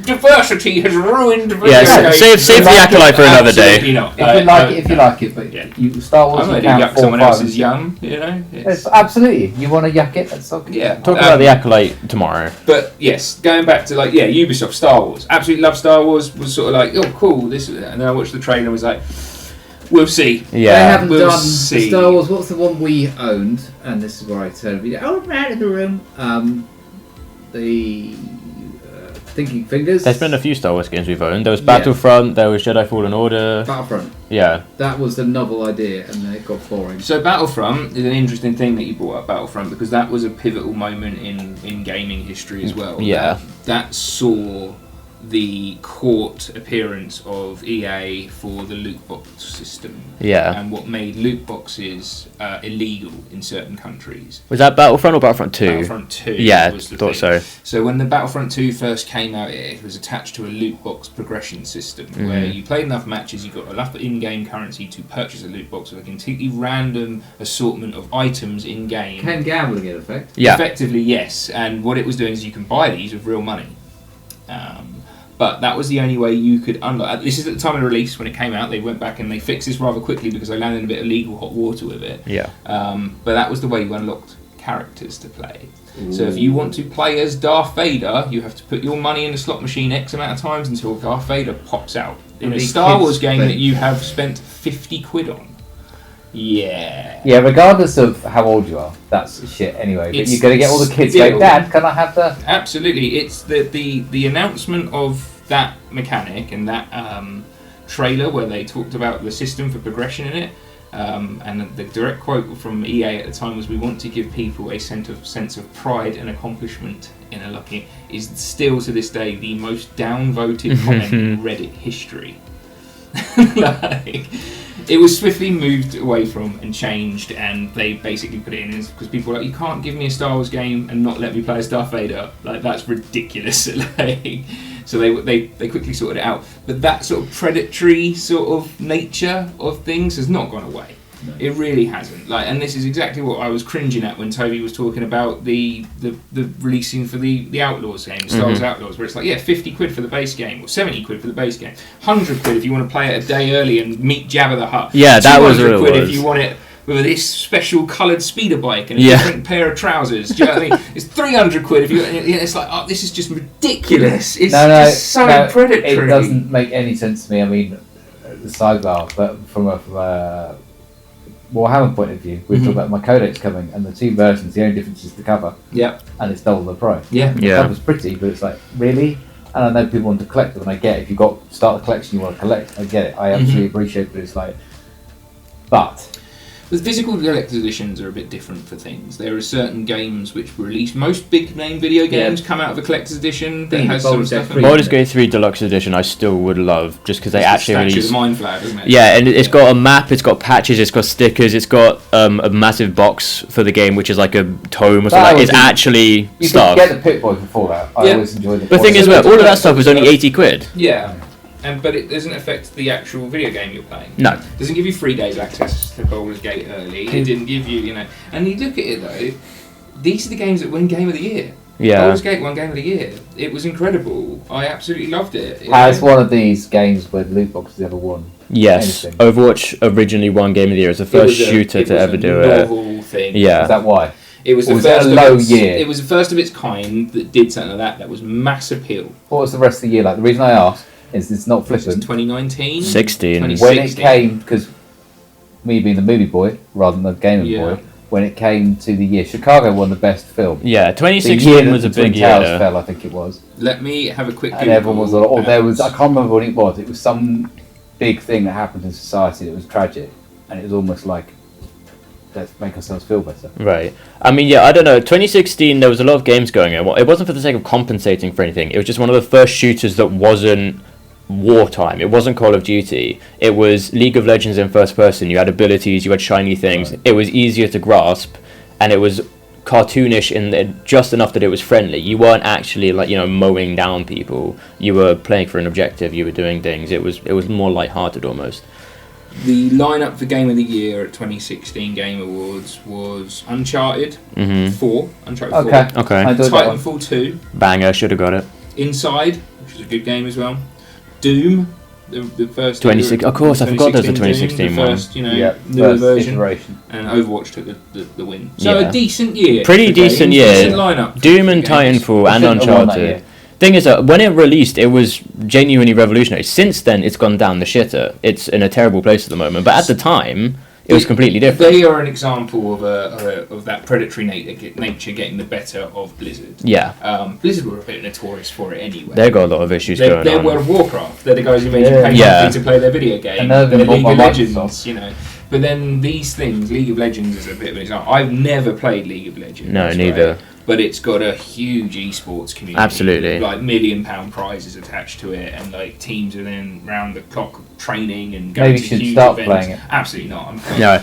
Diversity has ruined. Yeah, video save games. the acolyte for another day. Absolutely not. If you like it, but yeah. Star Wars I'm you ready to count yuck 4, someone 5, else's and 6. yum, you know. Yes, absolutely. You want to yuck it? That's okay. Yeah. Talk about the acolyte tomorrow. But yes, going back to like Ubisoft, Star Wars. Absolutely love Star Wars. Was sort of like, oh cool, this, and then I watched the trailer and was like, we'll see. They Yeah. haven't We'll done see. Star Wars. What's the one we owned? And this is where I turn a video. Oh, man in the room. The Stinking Fingers. There's been a few Star Wars games we've owned. There was Battlefront, there was Jedi Fallen Order. Battlefront. Yeah. That was a novel idea, and then it got boring. So Battlefront is an interesting thing that you brought up, Battlefront, because that was a pivotal moment in gaming history as well. Yeah. That saw the court appearance of EA for the loot box system. Yeah. And what made loot boxes illegal in certain countries. Was that Battlefront or Battlefront 2? Battlefront 2 Yeah, was the thought thing. so. So when the Battlefront 2 first came out, it was attached to a loot box progression system where you played enough matches, you got enough in-game currency to purchase a loot box with a completely random assortment of items in-game. Ken gambling in effect. Yeah. Effectively, yes. And what it was doing is you can buy these with real money. But that was the only way you could unlock. This is at the time of release when it came out. They went back and they fixed this rather quickly because they landed in a bit of legal hot water with it. Yeah. But that was the way you unlocked characters to play. Ooh. So if you want to play as Darth Vader, you have to put your money in the slot machine X amount of times until Darth Vader pops out. In a Star Wars game that you have spent 50 quid on. Yeah. Yeah, regardless of how old you are, that's shit anyway. But you're going to get all the kids going, Dad, can I have the... Absolutely. It's the announcement of that mechanic and that trailer where they talked about the system for progression in it. And the direct quote from EA at the time was, "We want to give people a sense of pride and accomplishment in unlocking." Is still to this day the most downvoted comment in Reddit history. It was swiftly moved away from and changed, and they basically put it in because people were like, you can't give me a Star Wars game and not let me play as Darth Vader. Like, that's ridiculous. So they quickly sorted it out. But that sort of predatory sort of nature of things has not gone away. No. It really hasn't. And this is exactly what I was cringing at when Toby was talking about the releasing for the Outlaws game, Star Wars Outlaws, where it's like, 50 quid for the base game, or 70 quid for the base game, 100 quid if you want to play it a day early and meet Jabba the Hutt. Yeah, that was what it was. 200 quid if you want it with this special coloured speeder bike and a different pair of trousers. Do you know what I mean? It's 300 quid if you. It's like, oh, this is just ridiculous. It's just so predatory. It doesn't make any sense to me. I mean, the sidebar, but from a Warhammer point of view, we've talked about my codex coming, and the two versions, the only difference is the cover. Yep. And it's double the price. Yeah. The cover's pretty, but it's like, really? And I know people want to collect them, and I get it. If you've start a collection you want to collect, I get it. I absolutely appreciate it, but it's like... But... The physical collector's editions are a bit different for things. There are certain games which were released. Most big name video games come out of a collector's edition that has some stuff. Baldur's Gate 3 Deluxe Edition I still would love, just because they actually released... the Mind Flag, isn't it? Yeah, and it's got a map, it's got patches, it's got stickers, it's got a massive box for the game, which is like a tome or something. It's actually stuff. You could get the Pit-Boy for Fallout. I always enjoyed the... The thing is, all of that stuff was only 80 quid. Yeah. But it doesn't affect the actual video game you're playing. No. It doesn't give you 3 days access to Baldur's Gate early. It didn't give you, And you look at it though, these are the games that win Game of the Year. Yeah. Baldur's Gate won Game of the Year. It was incredible. I absolutely loved it. Has one of these games where the loot boxes ever won? Yes. Anything? Overwatch originally won Game of the Year. It was the first shooter to ever do it. Novel thing. Yeah. Is that why? It was the first low year. It was the first of its kind that did something like that. That was mass appeal. What was the rest of the year like? The reason I asked is it's not flippant. 2019? 16. When it came, because me being the movie boy rather than the gaming boy, when it came to the year, Chicago won the best film. Yeah, 2016 was a big year. Twin Towers fell, I think it was. Let me have a quick Google. And everyone was like, there was, I can't remember what it was. It was some big thing that happened in society that was tragic, and it was almost like, let's make ourselves feel better. Right. I mean, I don't know. 2016, there was a lot of games going on. It wasn't for the sake of compensating for anything. It was just one of the first shooters that wasn't wartime. It wasn't Call of Duty. It was League of Legends in first person. You had abilities, you had shiny things. Right. It was easier to grasp, and it was cartoonish in just enough that it was friendly. You weren't actually mowing down people. You were playing for an objective. You were doing things. It was more lighthearted almost. The lineup for Game of the Year at 2016 Game Awards was Uncharted 4. Uncharted 4. Okay. Titanfall 2. Banger. Should have got it. Inside, which is a good game as well. Doom, the first... 26. Of course, I forgot there was a 2016 Doom, one. The first, newer version. Iteration. And Overwatch took the win. So a decent year. Pretty decent year. Decent lineup. Doom and Titanfall and Uncharted. Thing is, when it released, it was genuinely revolutionary. Since then, it's gone down the shitter. It's in a terrible place at the moment. But at the time, it was completely different. They are an example of that predatory nature getting the better of Blizzard. Yeah. Blizzard were a bit notorious for it anyway. They've got a lot of issues going They're on. World of Warcraft. They're the guys who made you pay money to play their video game. And they're they're League of Legends, Microsoft. you know. But then these things, League of Legends is a bit of an example. I've never played League of Legends. No, neither. Right? But it's got a huge esports community. Absolutely. Like £1 million prizes attached to it, and like teams are then round the clock training and going Maybe to should huge start events. playing it. Absolutely not. No.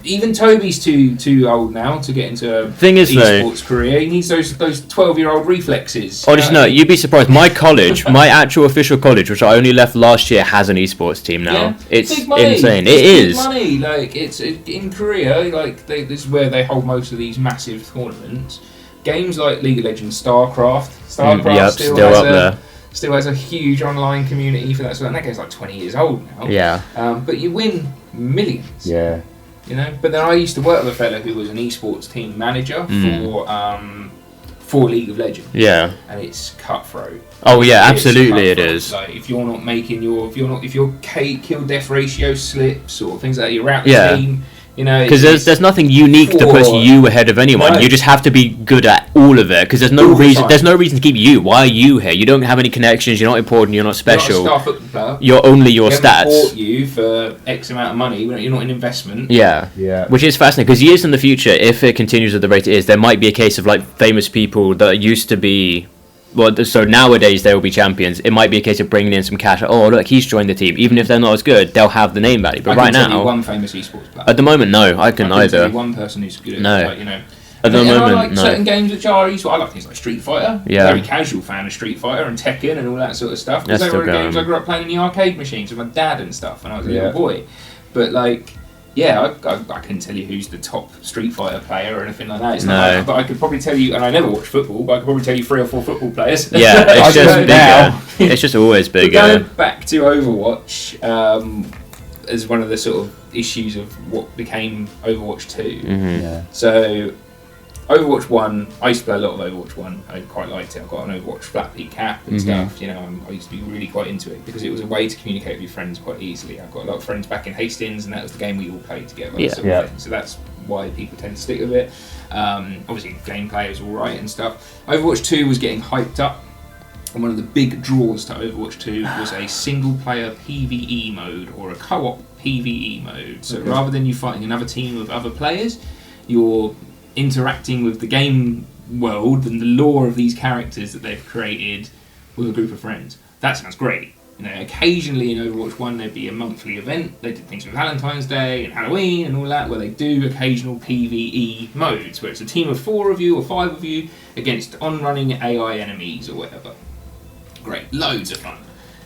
Even Toby's too old now to get into a Thing is, esports career. He needs those 12-year-old reflexes. Honestly, no, you'd be surprised. My college, my actual official college, which I only left last year, has an esports team now. Yeah. It's Big money. insane. It's It big is. money. Like it's in Korea. Like this is where they hold most of these massive tournaments. Games like League of Legends, StarCraft Yep, still still has up there. Still has a huge online community for that sort of, and that game's like 20 years old now. Yeah. But you win millions. Yeah. You know. But then I used to work with a fella who was an esports team manager for League of Legends. Yeah. And it's cutthroat. Oh yeah, It's absolutely it cutthroat. is. Like if you're not making if your kill death ratio slips or things like that, you're out the Yeah. team. You know, Because there's nothing unique to put you ahead of anyone. No. You just have to be good at all of it. Because there's no All the reason. time. There's no reason to keep you. Why are you here? You don't have any connections. You're not important. You're not special. You're not a star football player. You're only your We haven't stats. bought you for X amount of money. You're not an investment. Yeah. Yeah. Which is fascinating because years in the future, if it continues at the rate it is, there might be a case of like famous people that used to be. Well, so nowadays they will be champions. It might be a case of bringing in some cash. Oh, look, he's joined the team. Even if they're not as good, they'll have the name value. But I right can tell you now, one famous esports player. at the moment, no, I can tell either. you one person who's good at No. like, you know. At the And I moment, like no. certain games which are esports. I like things like Street Fighter. Yeah. Very casual fan of Street Fighter and Tekken and all that sort of stuff. Because That's they were still games I going. grew up playing in the arcade machines with my dad and stuff when I was a Yeah. little boy. But like, yeah, I couldn't tell you who's the top Street Fighter player or anything like that. It's not No. like, but I could probably tell you, and I never watch football, but I could probably tell you 3 or 4 football players. Yeah, I it's just don't bigger. know. It's just always But bigger. going back to Overwatch, as one of the sort of issues of what became Overwatch 2. Mhm. Yeah. So, Overwatch 1, I used to play a lot of Overwatch 1. I quite liked it. I've got an Overwatch flat peak cap and stuff. You know, I used to be really quite into it because it was a way to communicate with your friends quite easily. I've got a lot of friends back in Hastings, and that was the game we all played together. Yeah. Sort of thing. So that's why people tend to stick with it. Obviously, gameplay was alright and stuff. Overwatch 2 was getting hyped up. And one of the big draws to Overwatch 2 was a single-player PvE mode or a co-op PvE mode. So rather than you fighting another team of other players, you're interacting with the game world and the lore of these characters that they've created with a group of friends. That sounds great. You know, occasionally in Overwatch 1 there'd be a monthly event. They did things with Valentine's Day and Halloween and all that, where they do occasional PvE modes, where it's a team of 4 of you or 5 of you against on-running AI enemies or whatever. Great, loads of fun.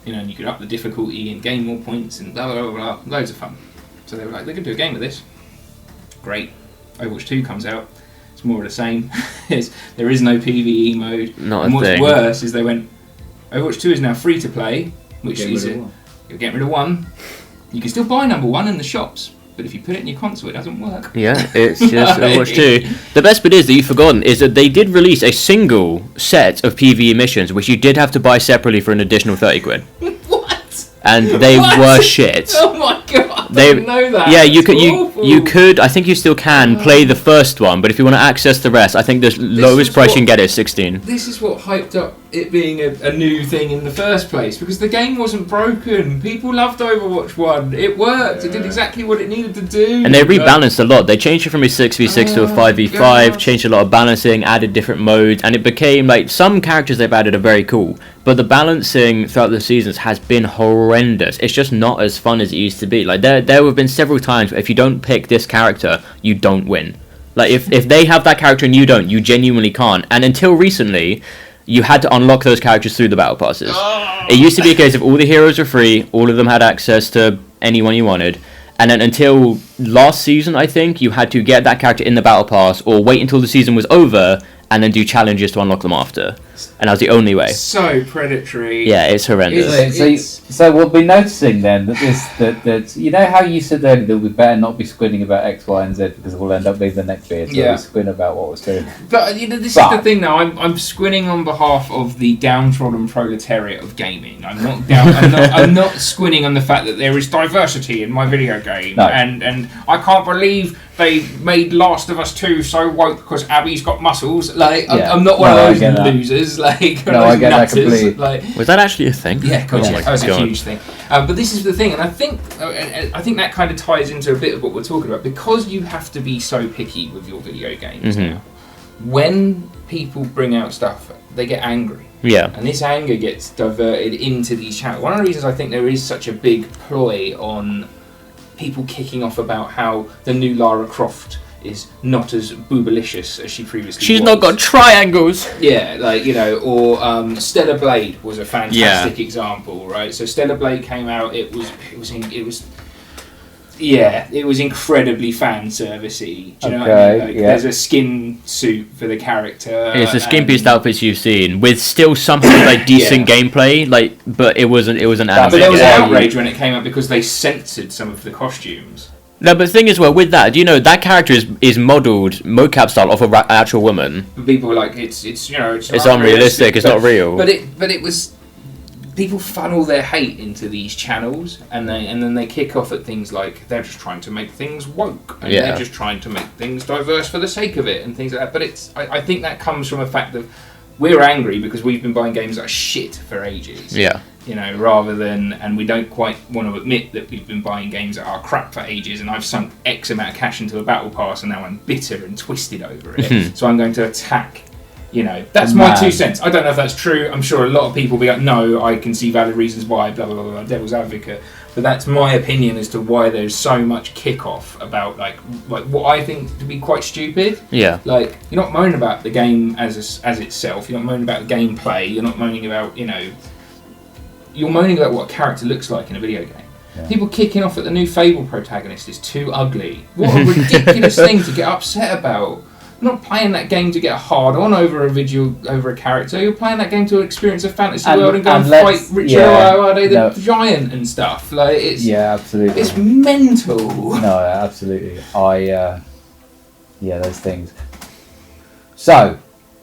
You know, and you could up the difficulty and gain more points and blah blah blah blah. Loads of fun. So they were like, they could do a game of this. Great. Overwatch 2 comes out. It's more of the same. There is no PvE mode. Not and a what's thing. worse is they went, Overwatch 2 is now free to play, which Get is rid of it. one. You'll get rid of 1. You can still buy number 1 in the shops, but if you put it in your console, it doesn't work. Yeah, it's just Overwatch 2. The best bit is that you've forgotten is that they did release a single set of PvE missions, which you did have to buy separately for an additional 30 quid. What? And they What? were shit. Oh my god! I They- didn't know that. Yeah, you That's could, awful. you could. I think you still can play the first one, but if you want to access the rest, I think the lowest is price what- you can get is 16. This is what hyped up it being a new thing in the first place, because the game wasn't broken. People loved Overwatch 1. It worked. It did exactly what it needed to do. And they rebalanced a lot. They changed it from a 6v6 to a 5v5, God. changed a lot of balancing, added different modes, and it became like some characters they've added are very cool, but the balancing throughout the seasons has been horrendous. It's just not as fun as it used to be. Like there have been several times where if you don't pick this character, you don't win. Like if they have that character and you don't, you genuinely can't. And until recently, you had to unlock those characters through the battle passes. It used to be a case of all the heroes were free, all of them had access to anyone you wanted. And then until last season, I think, you had to get that character in the battle pass or wait until the season was over and then do challenges to unlock them after. And that was the only way. So predatory. Yeah, it's horrendous. So we'll be noticing then that you know how you said earlier that we better not be squinting about X, Y, and Z because we'll end up being the next beer. So we squint about what we're doing. But this is the thing now. I'm squinting on behalf of the downtrodden proletariat of gaming. I'm not I'm not squinting on the fact that there is diversity in my video game, and I can't believe they made Last of Us 2 so woke because Abby's got muscles. Like I'm not one of those losers. Like no, I get that completely. Like, was that actually a thing? Yeah, God, that was a huge thing. But this is the thing, and I think that kind of ties into a bit of what we're talking about, because you have to be so picky with your video games now. When people bring out stuff, they get angry. Yeah. And this anger gets diverted into these channels. One of the reasons I think there is such a big ploy on people kicking off about how the new Lara Croft is not as boobalicious as she previously was. She's not got triangles. Yeah, like, you know, or Stellar Blade was a fantastic example, right? So Stellar Blade came out, it was incredibly fan servicey. Do you know what I mean? Like, there's a skin suit for the character. It's the skin-pieced outfits you've seen with still something like decent gameplay, like, but it wasn't anime. But there was outrage when it came out because they censored some of the costumes. No, but the thing is, well, with that, do you know that character is modelled mocap style off an actual woman? But people were like, it's unrealistic. It's not real. But it was. People funnel their hate into these channels, and then they kick off at things like they're just trying to make things woke, and they're just trying to make things diverse for the sake of it, and things like that. But I think that comes from a fact that we're angry because we've been buying games that are shit for ages. Yeah. You know, rather than, and we don't quite want to admit that we've been buying games that are crap for ages, and I've sunk X amount of cash into a battle pass, and now I'm bitter and twisted over it. So I'm going to attack. You know, that's my 2 cents. I don't know if that's true. I'm sure a lot of people will be like, no, I can see valid reasons why, blah, blah, blah, blah, devil's advocate. But that's my opinion as to why there's so much kickoff about, like what I think to be quite stupid. Yeah. Like, you're not moaning about the game as itself. You're not moaning about the gameplay. You're not moaning about, you know... You're moaning about what a character looks like in a video game. Yeah. People kicking off at the new Fable protagonist is too ugly. What a ridiculous thing to get upset about. You're not playing that game to get hard on over a character. You're playing that game to experience a fantasy world and go and fight Richard the Giant and stuff. Like it's absolutely. It's mental. No, absolutely. Those things. So,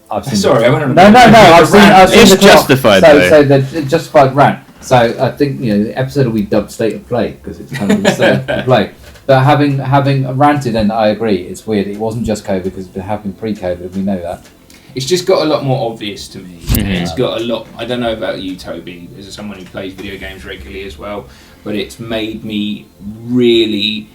I've seen. Sorry, I went on. No. I've seen it's the justified. So the justified rant. So I think the episode will be dubbed State of Play because it's kind of the state of play. But having ranted, and I agree, it's weird. It wasn't just COVID because it's been happening pre-COVID. We know that. It's just got a lot more obvious to me. It's got a lot. I don't know about you, Toby, as someone who plays video games regularly as well, but it's made me really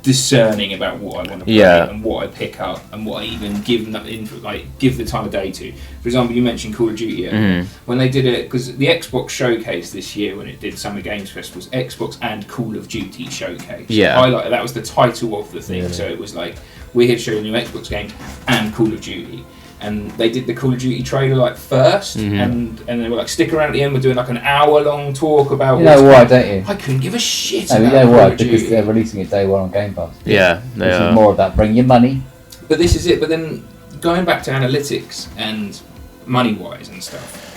discerning about what I want to play and what I pick up and what I even give the time of day to. For example, you mentioned Call of Duty when they did it, because the Xbox Showcase this year when it did Summer Games Fest was Xbox and Call of Duty Showcase. That was the title of the thing. So it was like, we're here to show you new Xbox games and Call of Duty. And they did the Call of Duty trailer first, and they were like, stick around at the end. We're doing like an hour-long talk about. You know why, don't you? I couldn't give a shit. No, you know why? Because they're releasing it day one on Game Pass. Yeah, they are. Is more of that. Bring your money. But this is it. But then going back to analytics and money-wise and stuff,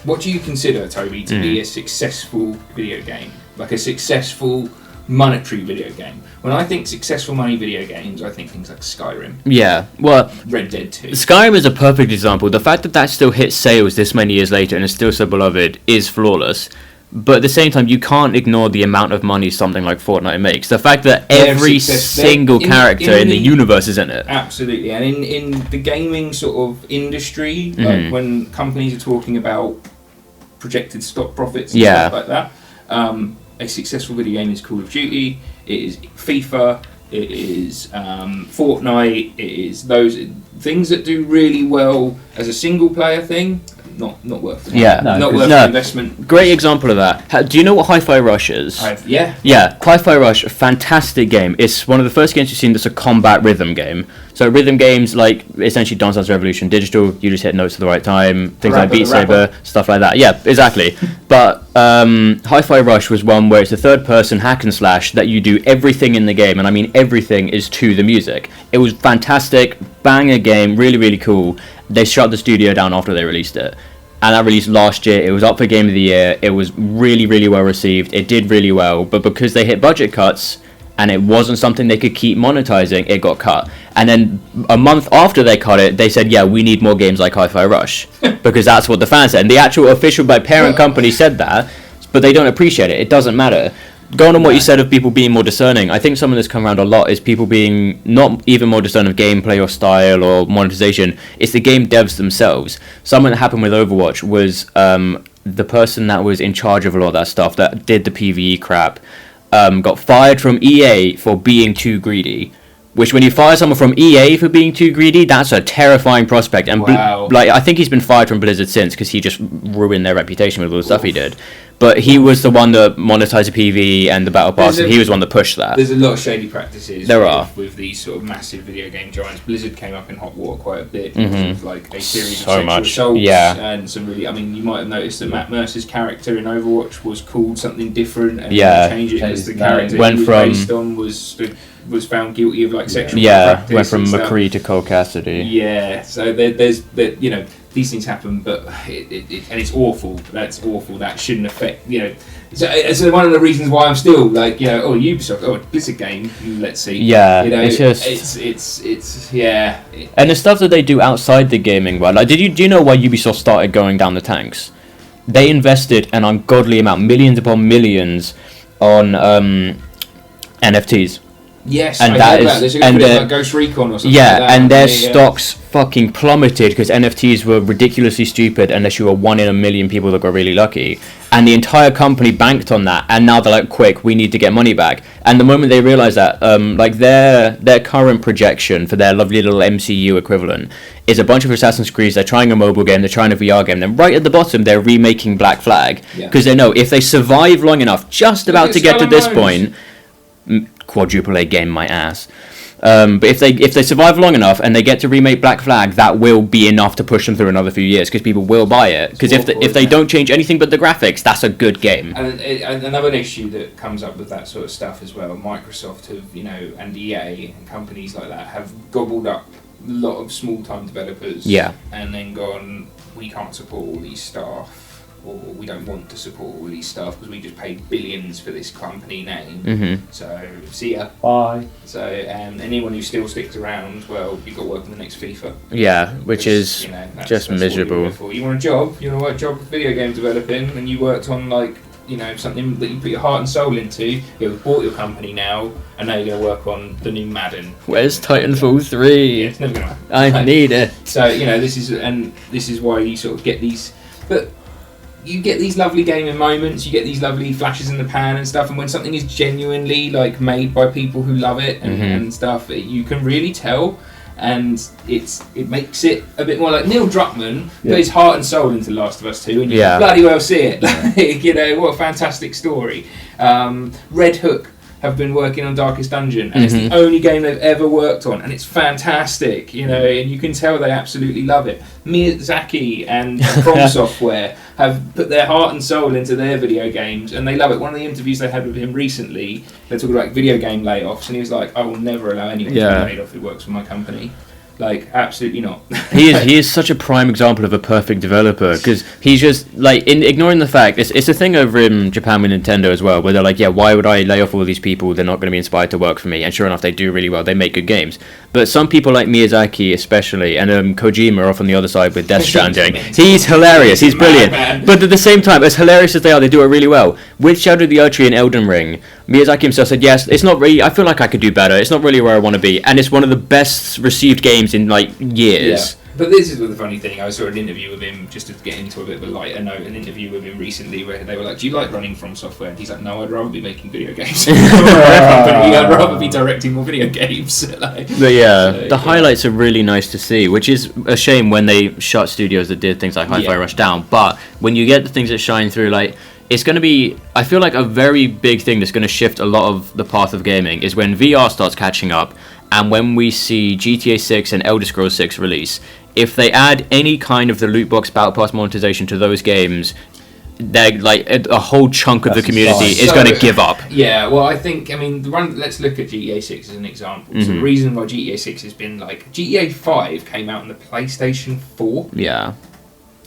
what do you consider, Toby, to be a successful video game? Like a successful monetary video game. When I think successful money video games, I think things like Skyrim. Yeah, well, Red Dead 2. Skyrim is a perfect example. The fact that still hits sales this many years later and is still so beloved is flawless. But at the same time, you can't ignore the amount of money something like Fortnite makes. The fact that every single character in the universe is in it. Absolutely. And in the gaming sort of industry, like when companies are talking about projected stock profits and stuff like that, a successful video game is Call of Duty, it is FIFA, it is Fortnite, it is those things that do really well as a single player thing. Not worth the money. Not worth the investment. Great example of that. Do you know what Hi-Fi Rush is? Yeah. Hi-Fi Rush, a fantastic game. It's one of the first games you've seen that's a combat rhythm game. So rhythm games like essentially Dance Dance Revolution digital, you just hit notes at the right time, things like Beat Saber, stuff like that. Yeah, exactly. But Hi-Fi Rush was one where it's a third-person hack and slash that you do everything in the game, and I mean everything is to the music. It was fantastic. banger game, really, really cool. They shut the studio down after they released it. And that released last year. It was up for Game of the Year. It was really, really well received. It did really well. But because they hit budget cuts and it wasn't something they could keep monetizing, it got cut. And then a month after they cut it, they said, yeah, we need more games like Hi-Fi Rush. Because that's what the fans said. And the actual official parent company said that. But they don't appreciate it. It doesn't matter. Going on what you said of people being more discerning, I think something that's come around a lot is people being not even more discerning of gameplay or style or monetization. It's the game devs themselves. Something that happened with Overwatch was the person that was in charge of a lot of that stuff, that did the PvE crap, got fired from EA for being too greedy. Which, when you fire someone from EA for being too greedy, that's a terrifying prospect. And wow. I think he's been fired from Blizzard since, because he just ruined their reputation with all the stuff he did. But he was the one that monetized the PvE and the Battle Pass, and he was the one that pushed that. There's a lot of shady practices with these sort of massive video game giants. Blizzard came up in hot water quite a bit. With like a series of sexual assaults and some really... I mean, you might have noticed that Matt Mercer's character in Overwatch was called something different, and they changed it because the character he was based on was found guilty of like sexual practice. Went from McCree to Cole Cassidy. Yeah, so there's these things happen, but and it's awful. That's awful. That shouldn't affect, So one of the reasons why I'm still like, Ubisoft, Blizzard game. Let's see. Yeah, it's just it's And the stuff that they do outside the gaming world, like, do you know why Ubisoft started going down the tanks? They invested an ungodly amount, millions upon millions, on NFTs. Yes, and like Ghost Recon or something. Yeah, like that. and their stocks fucking plummeted because NFTs were ridiculously stupid unless you were one in a million people that got really lucky. And the entire company banked on that, and now they're like, quick, we need to get money back. And the moment they realize that, their current projection for their lovely little MCU equivalent is a bunch of Assassin's Creed. They're trying a mobile game, they're trying a VR game. Then right at the bottom, they're remaking Black Flag because they know if they survive long enough, just about to get to this point. Quadruple A game, my ass. But if they survive long enough and they get to remake Black Flag, that will be enough to push them through another few years because people will buy it. Because if they don't change anything but the graphics, that's a good game. And another issue that comes up with that sort of stuff as well, Microsoft have and EA and companies like that have gobbled up a lot of small time developers. Yeah. And then gone, we can't support all these staff. Or we don't want to support all these stuff because we just paid billions for this company name. Mm-hmm. So, see ya. Bye. So, anyone who still sticks around, well, you've got to work on the next FIFA. Yeah, which is that's miserable. You want a job, you want to work a job with video game developing, and you worked on, something that you put your heart and soul into. You've bought your company now, and now you're going to work on the new Madden. Where's Titanfall 3? Yeah, it's never going to happen. I need it. So, this is why you sort of get these... But you get these lovely gaming moments, you get these lovely flashes in the pan and stuff, and when something is genuinely made by people who love it and stuff, you can really tell, and it makes it a bit more like Neil Druckmann put his heart and soul into Last of Us 2, and you can bloody well see it. What a fantastic story. Red Hook have been working on Darkest Dungeon, and it's the only game they've ever worked on, and it's fantastic, and you can tell they absolutely love it. Miyazaki and From Software have put their heart and soul into their video games, and they love it. One of the interviews they had with him recently, they talked about video game layoffs, and he was like, I will never allow anyone to be laid off who works for my company. Absolutely not. he is such a prime example of a perfect developer, because he's just ignoring the fact it's a thing over in Japan with Nintendo as well, where they're like, why would I lay off all these people? They're not going to be inspired to work for me. And sure enough, they do really well. They make good games. But some people like Miyazaki especially, and Kojima off on the other side with Death Stranding, he's hilarious, he's brilliant. But at the same time, as hilarious as they do it really well. With Shadow of the Erdtree and Elden Ring, Miyazaki himself said, yes, it's not really, I feel like I could do better, it's not really where I want to be, and it's one of the best received games in years. But this is the funny thing. I saw an interview with him, just to get into a bit of a lighter note, an interview with him recently where they were like, do you like running From Software? And he's like, no, I'd rather be making video games. I'd rather be directing more video games. The highlights are really nice to see, which is a shame when they shut studios that did things like Hi-Fi Rush down. But when you get the things that shine through, it's going to be, I feel like, a very big thing that's going to shift a lot of the path of gaming is when VR starts catching up, and when we see GTA 6 and Elder Scrolls 6 release. If they add any kind of the loot box battle pass monetization to those games, they're like a whole chunk of the That's community exciting. is going to give up. Yeah, well, I think, let's look at GTA 6 as an example. So the reason why GTA 6 has been like, GTA 5 came out on the PlayStation 4. Yeah.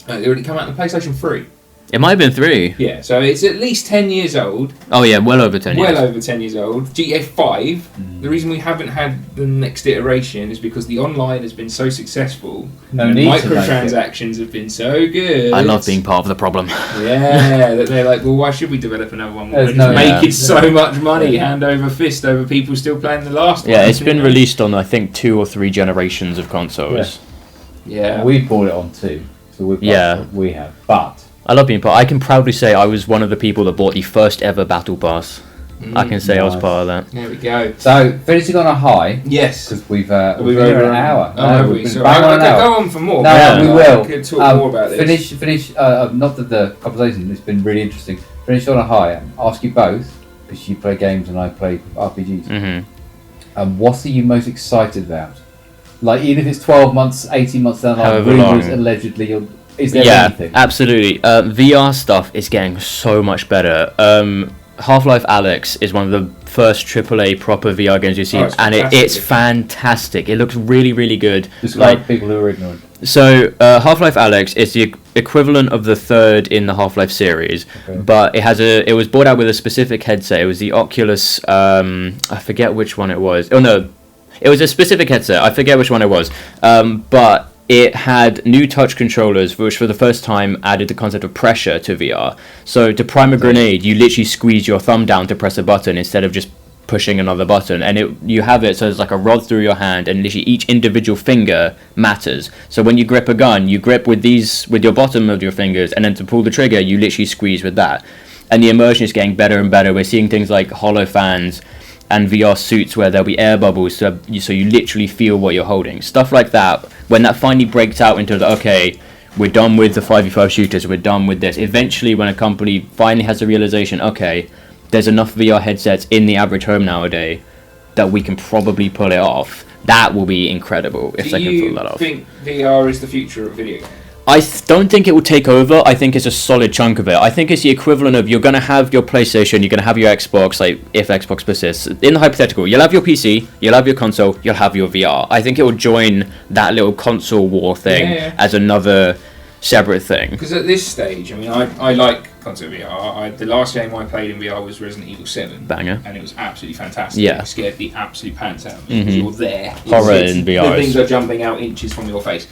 It already came out on the PlayStation 3. It might have been 3. Yeah, so it's at least 10 years old. Oh yeah, well over 10 years. Well over 10 years old. GTA 5, the reason we haven't had the next iteration is because the online has been so successful. No and need to make microtransactions have been so good. I love being part of the problem. Yeah, that they're like, well, why should we develop another one? We're There's just no- making so much money hand over fist over people still playing the last one. Yeah, it's been you know? released on I think 2 or 3 generations of consoles. Yeah. We bought it on 2, so we have. But I love being part. I can proudly say I was one of the people that bought the first ever Battle Pass. I can say I was Nice. part of that. There we go. so finishing on a high Yes. because we've We've over an hour. Oh, have we've we? been So bang I on an could hour. go on for more. No, Yeah. we I will. could talk more about this. Finish. Not that the conversation has been really interesting. Finish on a high. Ask you both because you play games and I play RPGs. Mm-hmm. What are you most excited about? Like even if it's 12 months, 18 months down the line, However rumors long. allegedly. Is there Yeah, anything? absolutely. VR stuff is getting so much better. Half-Life Alyx is one of the first AAA proper VR games you've seen, it's and fantastic. it's fantastic. It looks really, really good. Describe people who are ignorant. So, Half-Life Alyx is the equivalent of the third in the Half-Life series, Okay. but it was brought out with a specific headset. It was the Oculus, I forget which one it was. Oh no, it was a specific headset. I forget which one it was. But it had new touch controllers, which for the first time added the concept of pressure to VR. So to prime a grenade, you literally squeeze your thumb down to press a button instead of just pushing another button, and you have it so it's like a rod through your hand, and literally each individual finger matters. So when you grip a gun, you grip with your bottom of your fingers, and then to pull the trigger, you literally squeeze with that. And the immersion is getting better and better. We're seeing things like hollow fans and VR suits where there'll be air bubbles, so you literally feel what you're holding. Stuff like that. When that finally breaks out into okay, we're done with the 5v5 shooters, we're done with this. Eventually, when a company finally has the realization, okay, there's enough VR headsets in the average home nowadays that we can probably pull it off, that will be incredible if they can pull that off. Do you think VR is the future of video games? I don't think it will take over. I think it's a solid chunk of it. I think it's the equivalent of you're going to have your PlayStation, you're going to have your Xbox, like if Xbox persists. In the hypothetical, you'll have your PC, you'll have your console, you'll have your VR. I think it will join that little console war thing as another separate thing. Because at this stage, I like console VR. The last game I played in VR was Resident Evil 7. Banger. And it was absolutely fantastic. Yeah. It scared the absolute pants out of me because you're there. Horror in VR The is- things are jumping out inches from your face,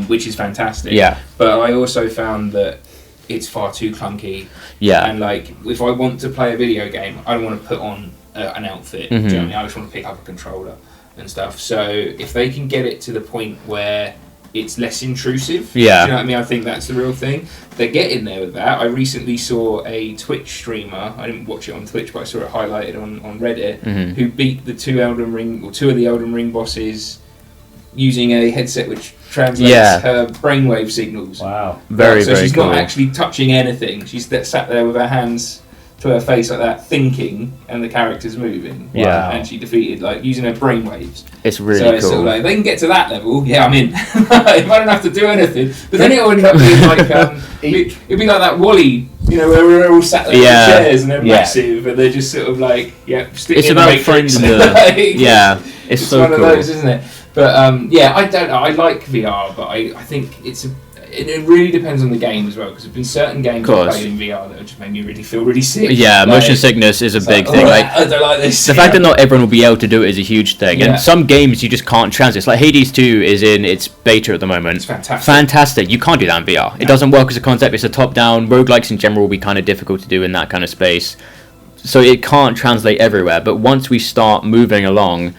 which is fantastic. Yeah. But I also found that it's far too clunky. Yeah. And like, if I want to play a video game, I don't want to put on an outfit. Do you know what I mean? I just want to pick up a controller and stuff. So if they can get it to the point where it's less intrusive. Yeah. Do you know what I mean? I think that's the real thing. They're getting there with that. I recently saw a Twitch streamer, I didn't watch it on Twitch, but I saw it highlighted on Reddit, who beat the two of the Elden Ring bosses using a headset which translates her brainwave signals. Wow. Very, so very she's cool. not actually touching anything. She's sat there with her hands to her face like that, thinking, and the character's moving. Yeah. And she defeated, like, using her brainwaves. It's really So it's cool. sort of like, if they can get to that level, yeah, I'm in. If I don't have to do anything. But then it'll end up being like, it'd be like that Wall-E, where we're all sat there in chairs and they're massive, and they're just sort of like, sticking It's in about the Matrix. finding the... Like, it's it's so one cool. of those, isn't it? But I don't know. I like VR, but I think it really depends on the game as well, because there've been certain games I've played in VR that have just made me really feel really sick. Yeah, motion sickness is a big thing. Like, I don't like this. the fact that not everyone will be able to do it is a huge thing. Yeah. And some games you just can't transit. It's like Hades 2 is in its beta at the moment. It's fantastic. Fantastic. You can't do that in VR. It doesn't work as a concept. It's a top-down. Roguelikes in general will be kind of difficult to do in that kind of space. So it can't translate everywhere. But once we start moving along,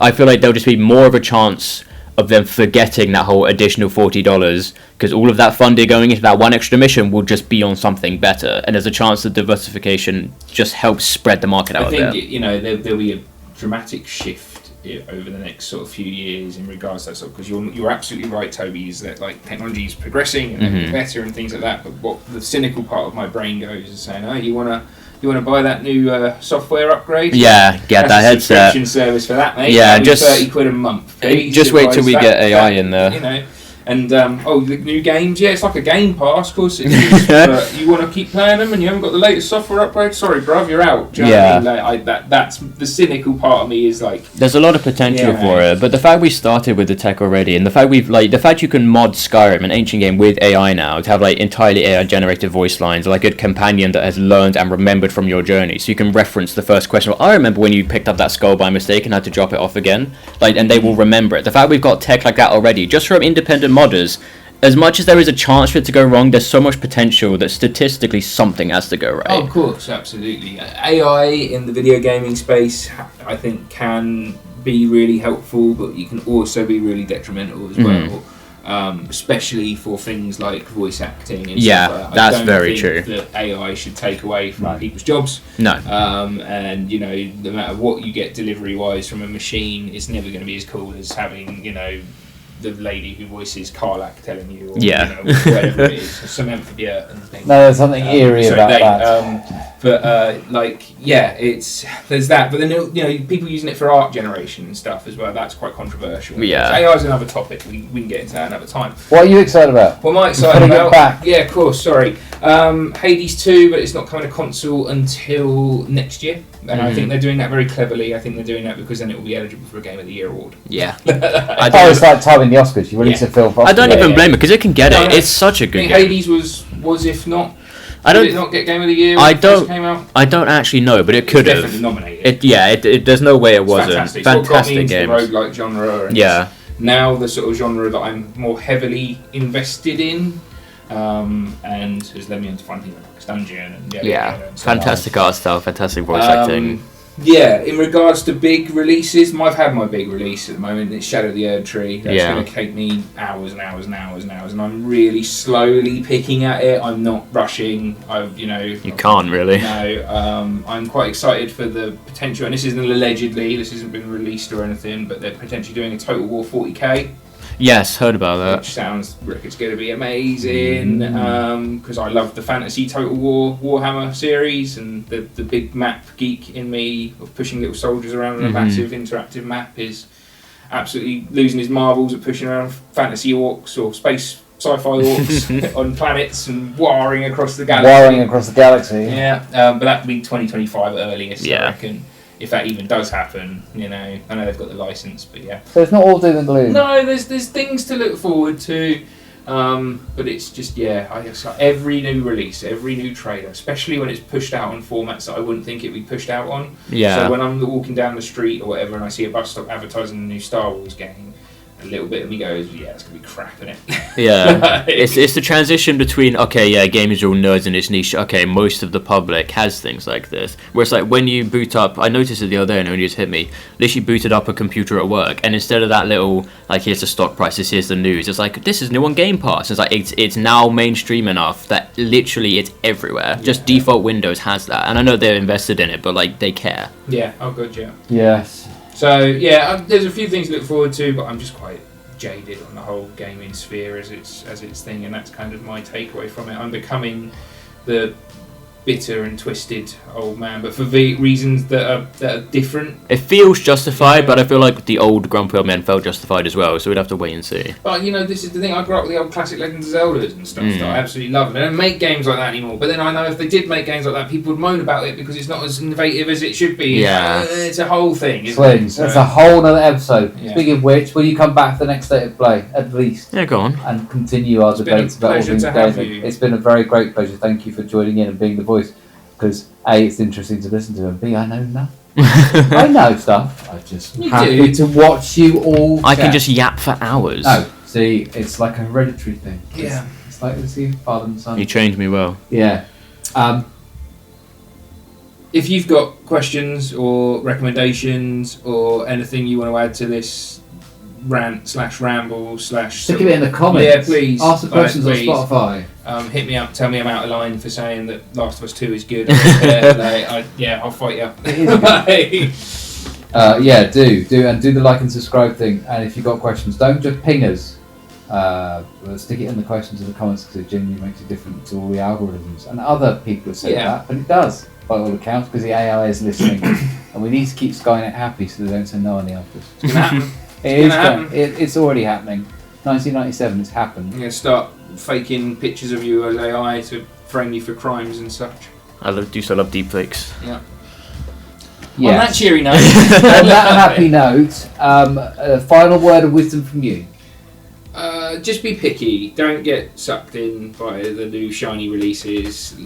I feel like there'll just be more of a chance of them forgetting that whole additional $40, because all of that funding going into that one extra mission will just be on something better, and there's a chance that diversification just helps spread the market out there. I think there'll be a dramatic shift over the next sort of few years in regards to that sort, because you're absolutely right, Toby, is that like technology is progressing and getting better and things like that. But what the cynical part of my brain goes is saying, oh, you want to buy that new software upgrade? Yeah, get that headset. Subscription service for that, mate. Yeah, that'll be just £30 a month. Okay? just wait till we That- get AI that, in there. And the new games, yeah, it's like a Game Pass, of course it is. But you want to keep playing them, and you haven't got the latest software upgrade. Sorry, bruv, you're out. Do you know what I mean? Like, that's the cynical part of me is like. There's a lot of potential for it, but the fact we started with the tech already, and the fact you can mod Skyrim, an ancient game, with AI now to have like entirely AI generated voice lines, like a companion that has learned and remembered from your journey, so you can reference the first question. Well, I remember when you picked up that skull by mistake and had to drop it off again, like, and they will remember it. The fact we've got tech like that already, just from independent modders, as much as there is a chance for it to go wrong, there's so much potential that statistically something has to go right. Oh, of course, absolutely. AI in the video gaming space, I think, can be really helpful, but you can also be really detrimental as well. Especially for things like voice acting and stuff like that. That's very true. That AI should take away from people's jobs. No. And, you know, no matter what you get delivery-wise from a machine, it's never going to be as cool as having, you know, the lady who voices Karlak telling you, or you know, whatever it is, some amphibia and things. No, there's something eerie about that. There's that. But then, you know, people using it for art generation and stuff as well. That's quite controversial. Yeah. AI is another topic. We can get into that another time. What are you excited about? What am I excited about? Yeah, of course. Sorry, Hades 2, but it's not coming to console until next year. And I think they're doing that very cleverly. I think they're doing that because then it will be eligible for a Game of the Year award. Yeah. It's like timing the Oscars. You release a film for Oscars. I don't even blame it, because it can get it. It's such a good game. Hades was if not... Did it not get Game of the Year when it first came out? I don't actually know, but it could have. Definitely nominated. There's no way it wasn't. Fantastic. Fantastic game. Games. The roguelike genre. And now the sort of genre that I'm more heavily invested in, and has led me into finding like Dungeon and fantastic art style, fantastic voice acting. Yeah, in regards to big releases, I've had my big release at the moment. It's Shadow of the Erdtree. That's going to take me hours and hours and hours and hours, and I'm really slowly picking at it. I'm not rushing. You can't really. No, I'm quite excited for the potential, and this isn't allegedly. This hasn't been released or anything, but they're potentially doing a Total War 40k. Yes, heard about that. Which sounds like it's going to be amazing, because I love the fantasy Total War Warhammer series, and the big map geek in me of pushing little soldiers around on a massive interactive map is absolutely losing his marbles at pushing around fantasy orcs or space sci-fi orcs on planets and warring across the galaxy. Yeah, but that would be 2025 at earliest, I reckon. If that even does happen, you know, I know they've got the license, but yeah. So it's not all doom and gloom. No, there's things to look forward to, but it's just I guess like every new release, every new trailer, especially when it's pushed out on formats that I wouldn't think it'd be pushed out on. Yeah. So when I'm walking down the street or whatever, and I see a bus stop advertising a new Star Wars game, a little bit of me goes, it's gonna be crap, innit? Yeah, it's the transition between gamers are all nerds in this niche. Okay, most of the public has things like this. Where it's like when you boot up, I noticed it the other day and it only just hit me. Literally booted up a computer at work, and instead of that little like here's the stock prices, here's the news, it's like this is new on Game Pass. It's like it's now mainstream enough that literally it's everywhere. Just default Windows has that, and I know they're invested in it, but like they care. Yeah. Oh, good. Yeah. Yes. So there's a few things to look forward to, but I'm just quite jaded on the whole gaming sphere as its thing, and that's kind of my takeaway from it. I'm becoming the bitter and twisted old man, but for reasons that are different. It feels justified, but I feel like the old grumpy old men felt justified as well, so we'd have to wait and see. But this is the thing, I grew up with the old classic Legends of Zeldas and stuff that I absolutely love. They don't make games like that anymore, but then I know if they did make games like that, people would moan about it because it's not as innovative as it should be. Yeah. It's a whole thing, isn't it? So, that's a whole other episode. Yeah. Speaking of which, will you come back for the next State of Play, at least? Yeah, go on. And continue our debates about all things gaming. It's been a very great pleasure. Thank you for joining in and being the voice. Because A, it's interesting to listen to, and B, I know nothing. I know stuff. I'm just happy to watch you all. I can just yap for hours. No, see, it's like a hereditary thing. Yeah. It's like the father and son. You trained me well. Yeah. If you've got questions or recommendations or anything you want to add to this rant/ramble/ stick it in the comments. Yeah, please. Ask the questions on Spotify. Hit me up. Tell me I'm out of line for saying that Last of Us 2 is good. I'll fight you. Do the like and subscribe thing. And if you've got questions, don't just ping us. Stick it in the questions in the comments because it genuinely makes it different to all the algorithms. And other people have said that, but it does by all accounts because the AI is listening, and we need to keep Skynet happy so they don't say no on the office. It's gonna happen. It's already happening. 1997, it's happened. I'm going to start faking pictures of you as AI to frame you for crimes and such. do still love deepfakes. Yeah. Yes. On that cheery note. On that happy note, a final word of wisdom from you. Just be picky. Don't get sucked in by the new shiny releases.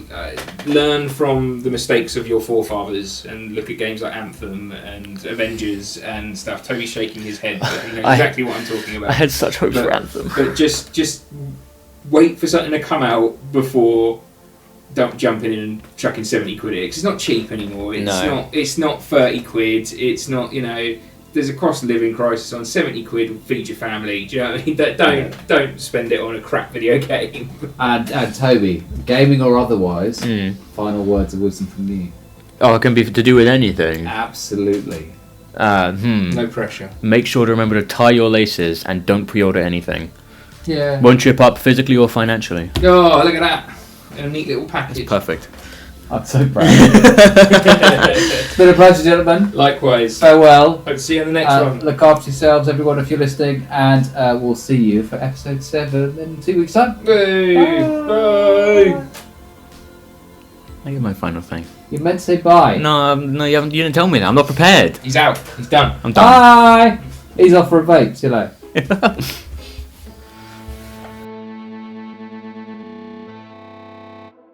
Learn from the mistakes of your forefathers and look at games like Anthem and Avengers and stuff. Toby's shaking his head, but he knows exactly what I'm talking about. I had such hope for Anthem. But just wait for something to come out before jumping in and chucking 70 quid at it. 'Cause it's not cheap anymore. It's not 30 quid. It's not, there's a cost of living crisis on 70 quid will feed your family. Do you know what I mean? Don't spend it on a crap video game. And Toby, gaming or otherwise, final words of wisdom from you. Oh, it can be to do with anything. Absolutely. No pressure. Make sure to remember to tie your laces and don't pre-order anything. Yeah. Won't trip up physically or financially. Oh, look at that. In a neat little package. Perfect. I'm so proud. It's been a pleasure, gentlemen. Likewise. Farewell. Hope to see you on the next one. Look after yourselves, everyone, if you're listening, and we'll see you for episode 7 in 2 weeks' time. Bye. Bye. I give my final thing. You meant to say bye. No, you haven't. You didn't tell me that. I'm not prepared. He's out. He's done. I'm done. Bye. He's off for a vape. See you later.